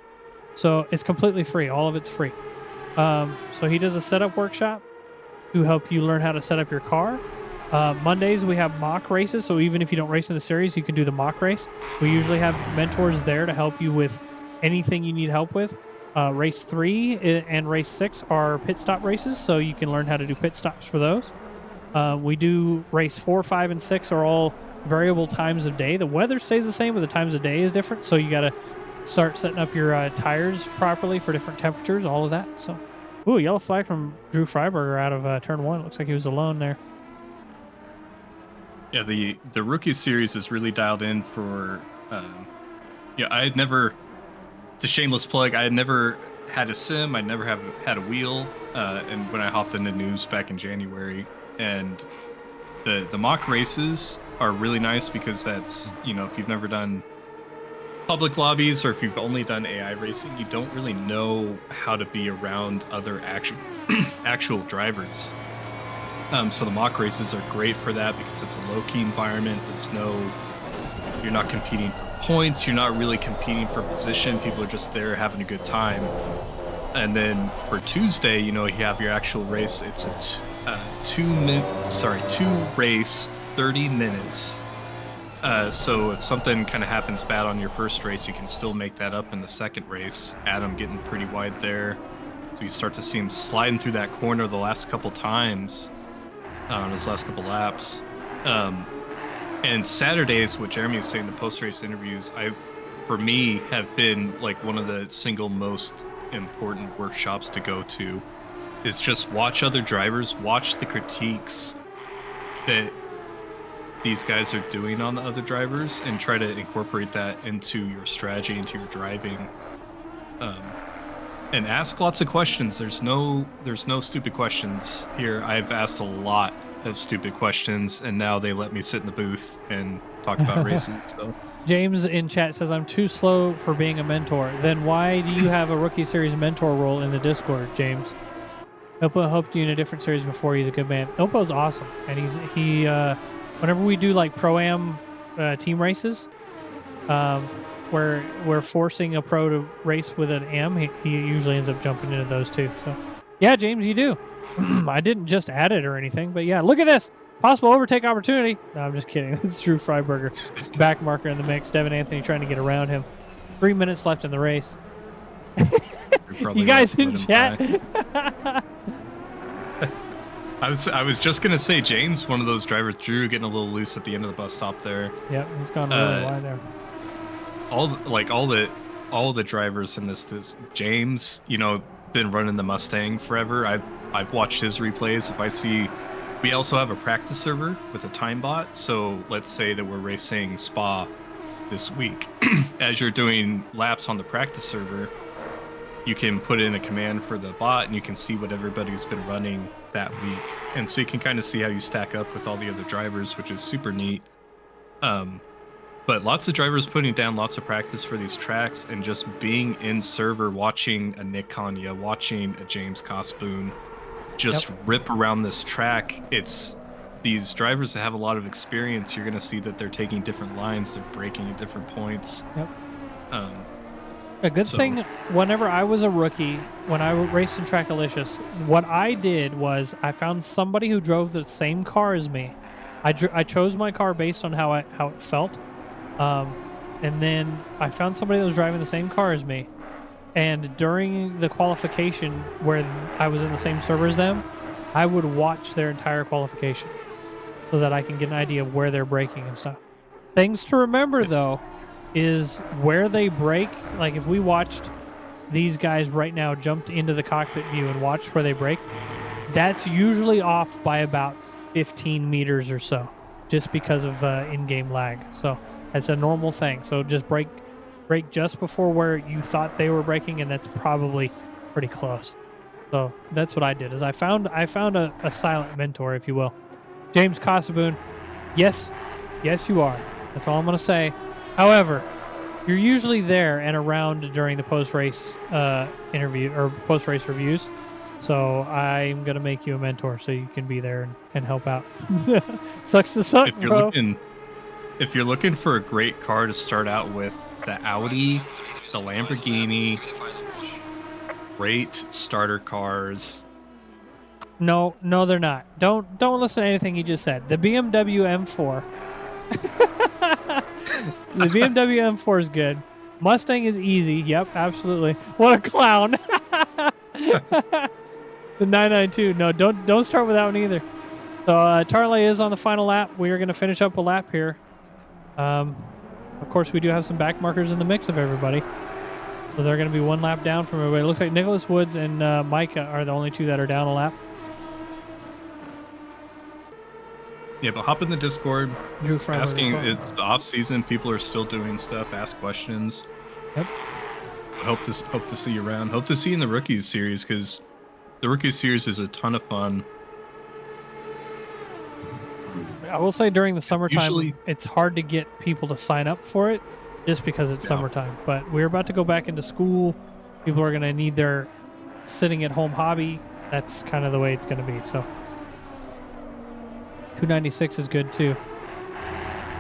So it's completely free. All of it's free. So he does a setup workshop to help you learn how to set up your car. Mondays, we have mock races. So even if you don't race in the series, you can do the mock race. We usually have mentors there to help you with anything you need help with. Race 3 and race 6 are pit stop races. So you can learn how to do pit stops for those. We do race 4, 5, and 6 are all variable times of day. The weather stays the same, but the times of day is different. So you got to start setting up your tires properly for different temperatures, all of that. So, ooh, yellow flag from Drew Freiberger out of turn 1. Looks like he was alone there. Yeah, the rookie series is really dialed in for. I had never. It's a shameless plug. I had never had a sim. I never had a wheel. And when I hopped into Noobs back in January, and the mock races are really nice because that's if you've never done public lobbies or if you've only done AI racing, you don't really know how to be around other actual drivers. So the mock races are great for that because it's a low-key environment. You're not competing for points. You're not really competing for position. People are just there having a good time. And then for Tuesday, you have your actual race. It's a 2 race, 30 minutes. So if something kind of happens bad on your first race, you can still make that up in the second race. Adam getting pretty wide there. So you start to see him sliding through that corner the last couple times on his last couple laps. And Saturdays, what Jeremy was saying, the post-race interviews, for me, have been like one of the single most important workshops to go to. Is just watch other drivers, watch the critiques that these guys are doing on the other drivers and try to incorporate that into your strategy, into your driving, and ask lots of questions. There's no stupid questions here. I've asked a lot of stupid questions, and now they let me sit in the booth and talk about races. So James in chat says, I'm too slow for being a mentor. Then why do you have a rookie series mentor role in the Discord, James? Ilpo helped you in a different series before. He's a good man. Ilpo's awesome, and he whenever we do like pro-am team races, where we're forcing a pro to race with an am, he usually ends up jumping into those too. So yeah, James, you do. I didn't just add it or anything, but yeah, look at this possible overtake opportunity. No, I'm just kidding. This is Drew Freiberger, back marker in the mix. Devin Anthony trying to get around him. 3 minutes left in the race. You guys in chat. I was just gonna say, James, one of those drivers, Drew, getting a little loose at the end of the bus stop there. Yep, he's gone really wide there. All the drivers in this James, been running the Mustang forever. I've watched his replays. If I see, we also have a practice server with a time bot. So let's say that we're racing Spa this week. As you're doing laps on the practice server, you can put in a command for the bot and you can see what everybody's been running that week. And so you can kind of see how you stack up with all the other drivers, which is super neat. But lots of drivers putting down lots of practice for these tracks and just being in server, watching a Nick Kanya, watching a James Cosboon just rip around this track. It's these drivers that have a lot of experience. You're going to see that they're taking different lines, they're braking at different points. Yep. A good thing, whenever I was a rookie, when I raced in Trackalicious, what I did was I found somebody who drove the same car as me. I chose my car based on how it felt. And then I found somebody that was driving the same car as me. And during the qualification where I was in the same server as them, I would watch their entire qualification so that I can get an idea of where they're braking and stuff. Things to remember, though, is where they brake. Like if we watched these guys right now jumped into the cockpit view and watched where they brake, that's usually off by about 15 meters or so, just because of in-game lag. So that's a normal thing. So just brake just before where you thought they were braking, and that's probably pretty close. So that's what I did. Is I found a silent mentor, if you will. James Cosboon, yes, you are. That's all I'm gonna say. However, you're usually there and around during the post-race interview or post-race reviews. So I'm gonna make you a mentor so you can be there and help out. Sucks to suck, bro. If you're looking for a great car to start out with, the Audi, the Lamborghini, great starter cars. No, they're not. Don't listen to anything he just said. The BMW M4. The BMW M4 is good. Mustang is easy. Yep, absolutely. What a clown. The 992. No, don't start with that one either. So Tarley is on the final lap. We are going to finish up a lap here. Of course, we do have some back markers in the mix of everybody. So they're going to be one lap down from everybody. It looks like Nicholas Woods and Micah are the only two that are down a lap. Yeah, but hop in the Discord. Drew asking, it's the off season. People are still doing stuff. Ask questions. Yep. Hope to see you around. Hope to see you in the Rookies series, because the Rookies series is a ton of fun. I will say during the summertime, it's hard to get people to sign up for it just because it's summertime. But we're about to go back into school. People are going to need their sitting at home hobby. That's kind of the way it's going to be. So 296 is good too.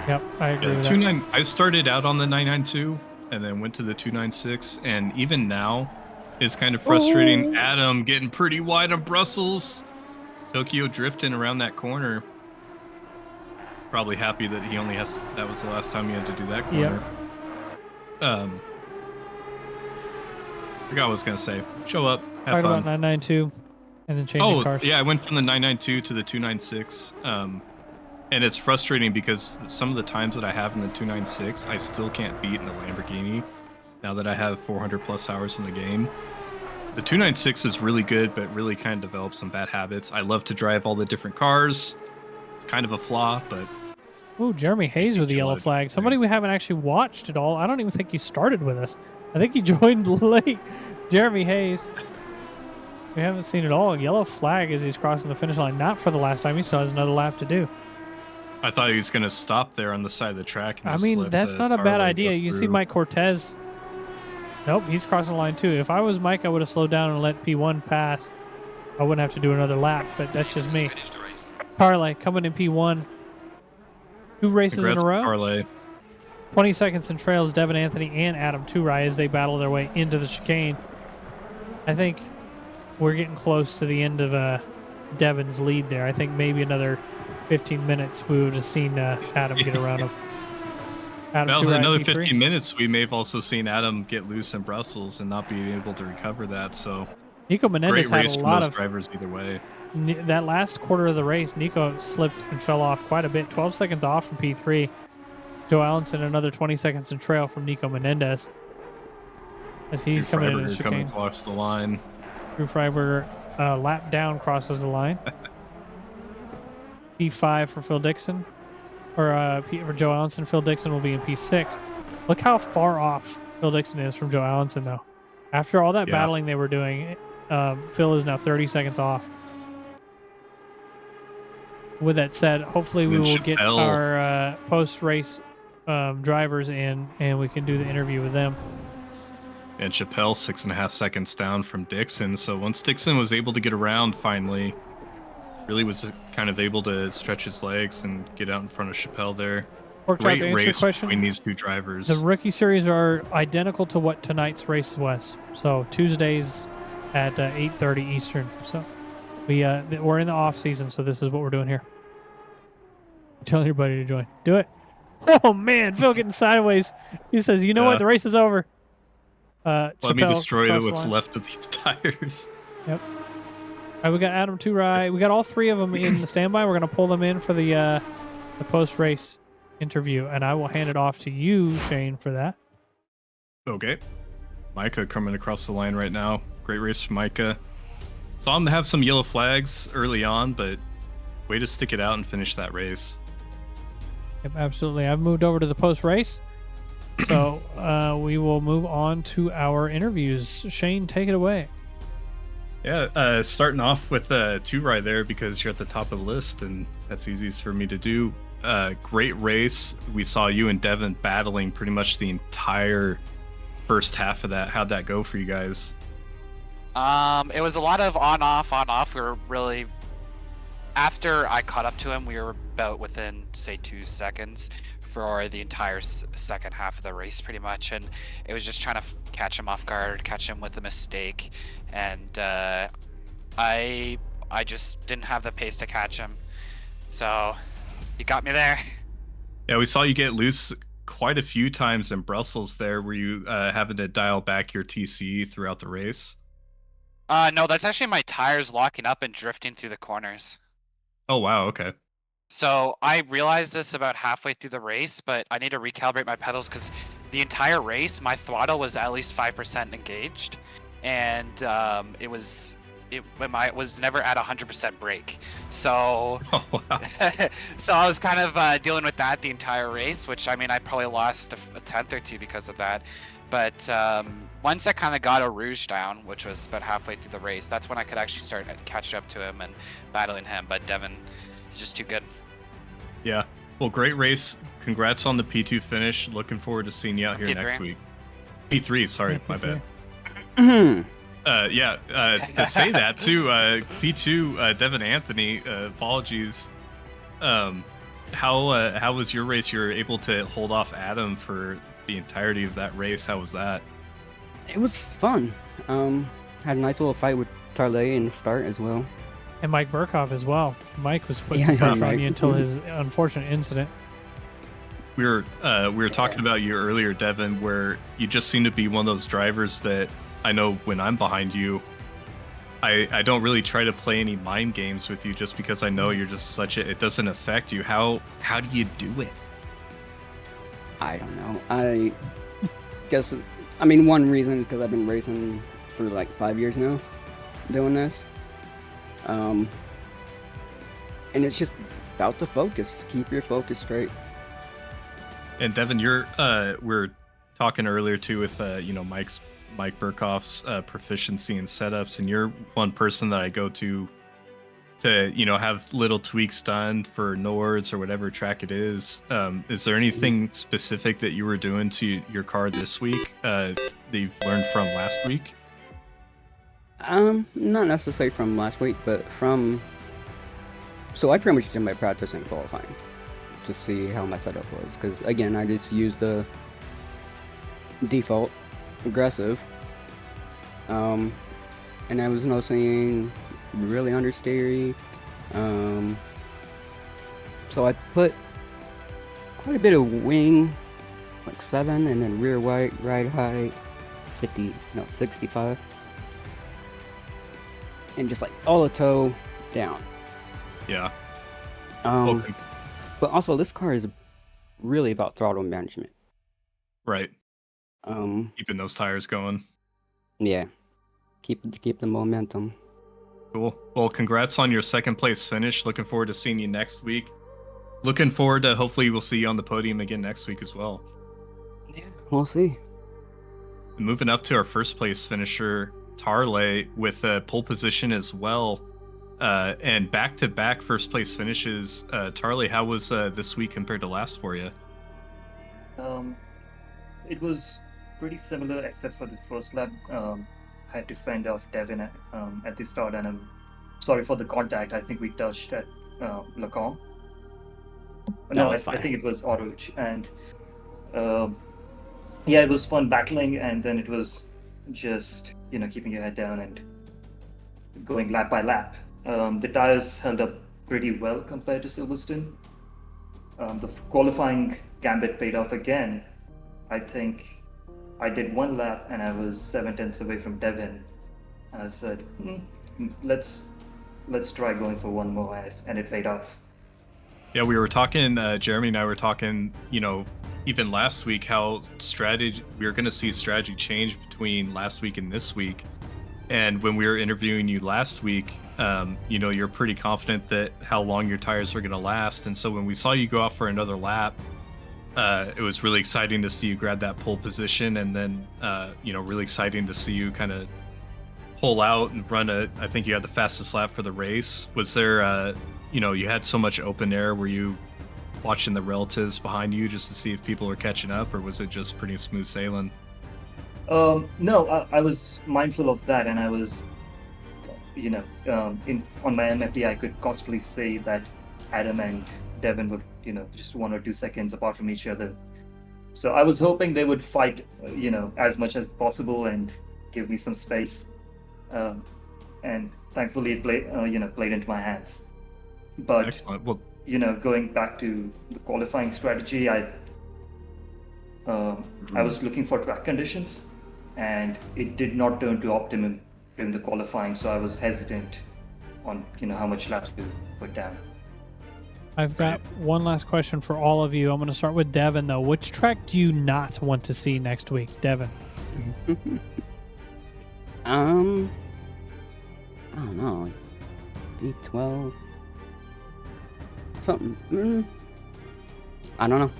Yep, I agree with that. I started out on the 992 and then went to the 296, and even now it's kind of frustrating. Adam getting pretty wide on Brussels. Tokyo drifting around that corner. Probably happy that he only has, that was the last time he had to do that corner. Yep. I forgot what I was going to say. Show up, have fun. About 992 and then changing cars. Yeah, I went from the 992 to the 296. And it's frustrating because some of the times that I have in the 296, I still can't beat in the Lamborghini now that I have 400 plus hours in the game. The 296 is really good, but really kind of develops some bad habits. I love to drive all the different cars. It's kind of a flaw, but... Ooh, Jeremy Hayes with the yellow flag. Somebody we haven't actually watched at all. I don't even think he started with us. I think he joined late. Jeremy Hayes. We haven't seen it all. Yellow flag as he's crossing the finish line. Not for the last time. He still has another lap to do. I thought he was going to stop there on the side of the track. And I mean, that's not a bad idea. You see Mike Cortez. Nope, he's crossing the line too. If I was Mike, I would have slowed down and let P1 pass. I wouldn't have to do another lap, but that's just me. Parlay coming in P1. 2 races in a row. Parlay. 20 seconds in trails Devin Anthony and Adam Turai as they battle their way into the chicane. I think we're getting close to the end of Devin's lead there. I think maybe another 15 minutes we would have seen Adam get around him. Well, in another 15 minutes, we may have also seen Adam get loose in Brussels and not be able to recover that. So Nico Menendez had a lot of drivers either way. That last quarter of the race, Nico slipped and fell off quite a bit. 12 seconds off from P3. Joe Allenson another 20 seconds in trail from Nico Menendez as he's coming into the chicane. Across the line. Drew Freiberger lap down crosses the line. P5 for Phil Dixon. For Joe Allenson, Phil Dixon will be in P6. Look how far off Phil Dixon is from Joe Allenson, though. After all that battling they were doing, Phil is now 30 seconds off. With that said, hopefully we will get our post-race drivers in, and we can do the interview with them. And Chappelle 6.5 seconds down from Dixon. So once Dixon was able to get around finally, really was kind of able to stretch his legs and get out in front of Chappelle there. Pork chop, Great to answer your race question, between these two drivers. the rookie series are identical to what tonight's race was. So Tuesdays at 8:30 Eastern. So we're in the off season, so this is what we're doing here. Tell everybody to join. Do it. Oh man, Phil getting sideways. He says, "You know what? The race is over." Let me destroy across the what's line. left of these tires. Yep. All right, we got Adam to ride. We got all three of them in the standby. We're gonna pull them in for the post race interview, and I will hand it off to you, Shane, for that. Okay. Micah coming across the line right now. Great race for Micah. Saw him have some yellow flags early on, but way to stick it out and finish that race. Yep, absolutely. I've moved over to the post race, so we will move on to our interviews. Shane, take it away. Yeah, starting off with two right there because you're at the top of the list, and that's easiest for me to do. Great race. We saw you and Devin battling pretty much the entire first half of that. How'd that go for you guys? It was a lot of on off. We were really, after I caught up to him, we were about within, say, 2 seconds for the entire second half of the race, pretty much. And it was just trying to catch him off guard, catch him with a mistake. And I just didn't have the pace to catch him. So he got me there. Yeah, we saw you get loose quite a few times in Brussels there. Were you having to dial back your TC throughout the race? No, that's actually my tires locking up and drifting through the corners. Oh, wow. Okay. So I realized this about halfway through the race, but I need to recalibrate my pedals because the entire race, my throttle was at least 5% engaged, and it was never at 100% brake. So, Oh, wow. so I was kind of dealing with that the entire race, which I mean I probably lost a tenth or two because of that. But once I kind of got a Rouge down, which was about halfway through the race, that's when I could actually start catching up to him and battling him. But Devin is just too good. Yeah. Well, great race. Congrats on the P2 finish. Looking forward to seeing you out here P3. next week. P3, sorry, my bad. To say that too, P2, Devin Anthony, apologies. How was your race? You were able to hold off Adam for the entirety of that race. How was that? It was fun. Had a nice little fight with Tarley in the start as well. And Mike Burkhoff as well. Mike was putting Yeah, some pressure on Mike. you until his unfortunate incident. We were talking about you earlier, Devin, where you just seem to be one of those drivers that I know when I'm behind you, I don't really try to play any mind games with you just because I know you're just it doesn't affect you. How do you do it? I don't know. I guess, I mean, one reason is because I've been racing for like 5 years now, doing this. And it's just about the focus. Keep your focus straight. And Devin, we're talking earlier too with Mike Burkhoff's proficiency in setups, and you're one person that I go to have little tweaks done for Nords or whatever track it is. Is there anything specific that you were doing to your car this week that you've learned from last week? Not necessarily from last week, but so I pretty much did my practice in qualifying to see how my setup was, because again, I just used the default aggressive, and I was noticing really understeery, so I put quite a bit of wing, like 7, and then rear ride height 65, and just like all the toe down. Yeah. But also this car is really about throttle management. Right. Keeping those tires going. Yeah. Keep the momentum. Cool. Well, congrats on your second place finish. Looking forward to seeing you next week. Looking forward to hopefully we'll see you on the podium again next week as well. Yeah, we'll see. Moving up to our first place finisher, Tarley, with a pole position as well. And back-to-back first place finishes. Tarley, how was this week compared to last for you? Um, it was pretty similar, except for the first lap. I had to fend off Devin at the start, and I'm sorry for the contact. I think we touched at Lacombe. No, No, I it's fine. think it was Autoge, and um, yeah, it was fun battling, and then it was just keeping your head down and going lap by lap. The tires held up pretty well compared to Silverstone. The qualifying gambit paid off again. I think I did one lap and I was 7 tenths away from Devin. And I said, let's try going for one more, and it paid off. Yeah, we were talking, Jeremy and I were talking, even last week, how we were going to see strategy change between last week and this week. And when we were interviewing you last week, you're pretty confident that how long your tires are going to last. And so when we saw you go off for another lap, it was really exciting to see you grab that pole position. And then, really exciting to see you kind of pull out and run I think you had the fastest lap for the race. Was there, you had so much open air. Were you watching the relatives behind you just to see if people were catching up, or was it just pretty smooth sailing? No, I was mindful of that, and I was, on my MFD, I could constantly say that Adam and Devin would, just 1 or 2 seconds apart from each other. So I was hoping they would fight, as much as possible and give me some space. And thankfully, it played into my hands. But Excellent. Well, going back to the qualifying strategy, I was looking for track conditions, and it did not turn to optimum during the qualifying, so I was hesitant on how much laps to put down. I've got one last question for all of you. I'm going to start with Devin, though. Which track do you not want to see next week, Devin? I don't know. V12. Something. I don't know.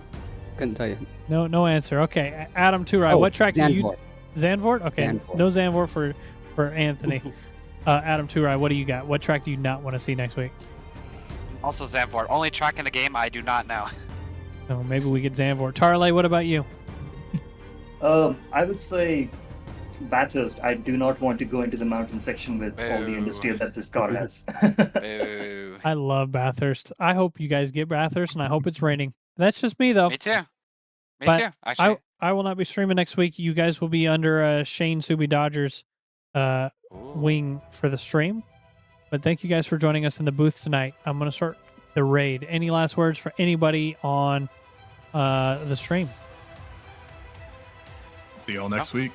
Couldn't tell you. No answer. Okay, Adam Turai, what track do you? Zandvoort. Okay, Zandvoort. no Zandvoort for Anthony. Adam Turai, what do you got? What track do you not want to see next week? Also Zandvoort. Only track in the game I do not know. Oh, maybe we get Zandvoort. Tarley, what about you? I would say Bathurst. I do not want to go into the mountain section with all the industry that this car has. Boo. I love Bathurst. I hope you guys get Bathurst, and I hope it's raining. That's just me, though. Me too. Me But too, actually. I will not be streaming next week. You guys will be under Shane Subi Dodgers wing for the stream. But thank you guys for joining us in the booth tonight. I'm going to start the raid. Any last words for anybody on the stream? see you all next week.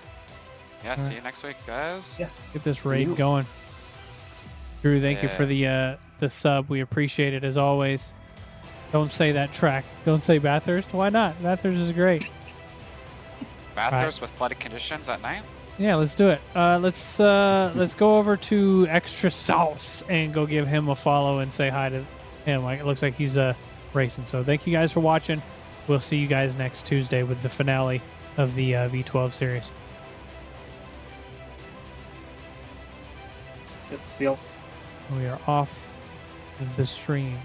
Yeah, see you next week, guys. Yeah. Get this raid going. Drew, thank you for the sub. We appreciate it as always. Don't say that track. Don't say Bathurst. Why not? Bathurst is great. Bathurst with flooded conditions at night? Yeah, let's do it. Let's go over to Extra Sauce and go give him a follow and say hi to him. It looks like he's racing. So thank you guys for watching. We'll see you guys next Tuesday with the finale of the V12 series. Yep, see y'all. We are off the stream.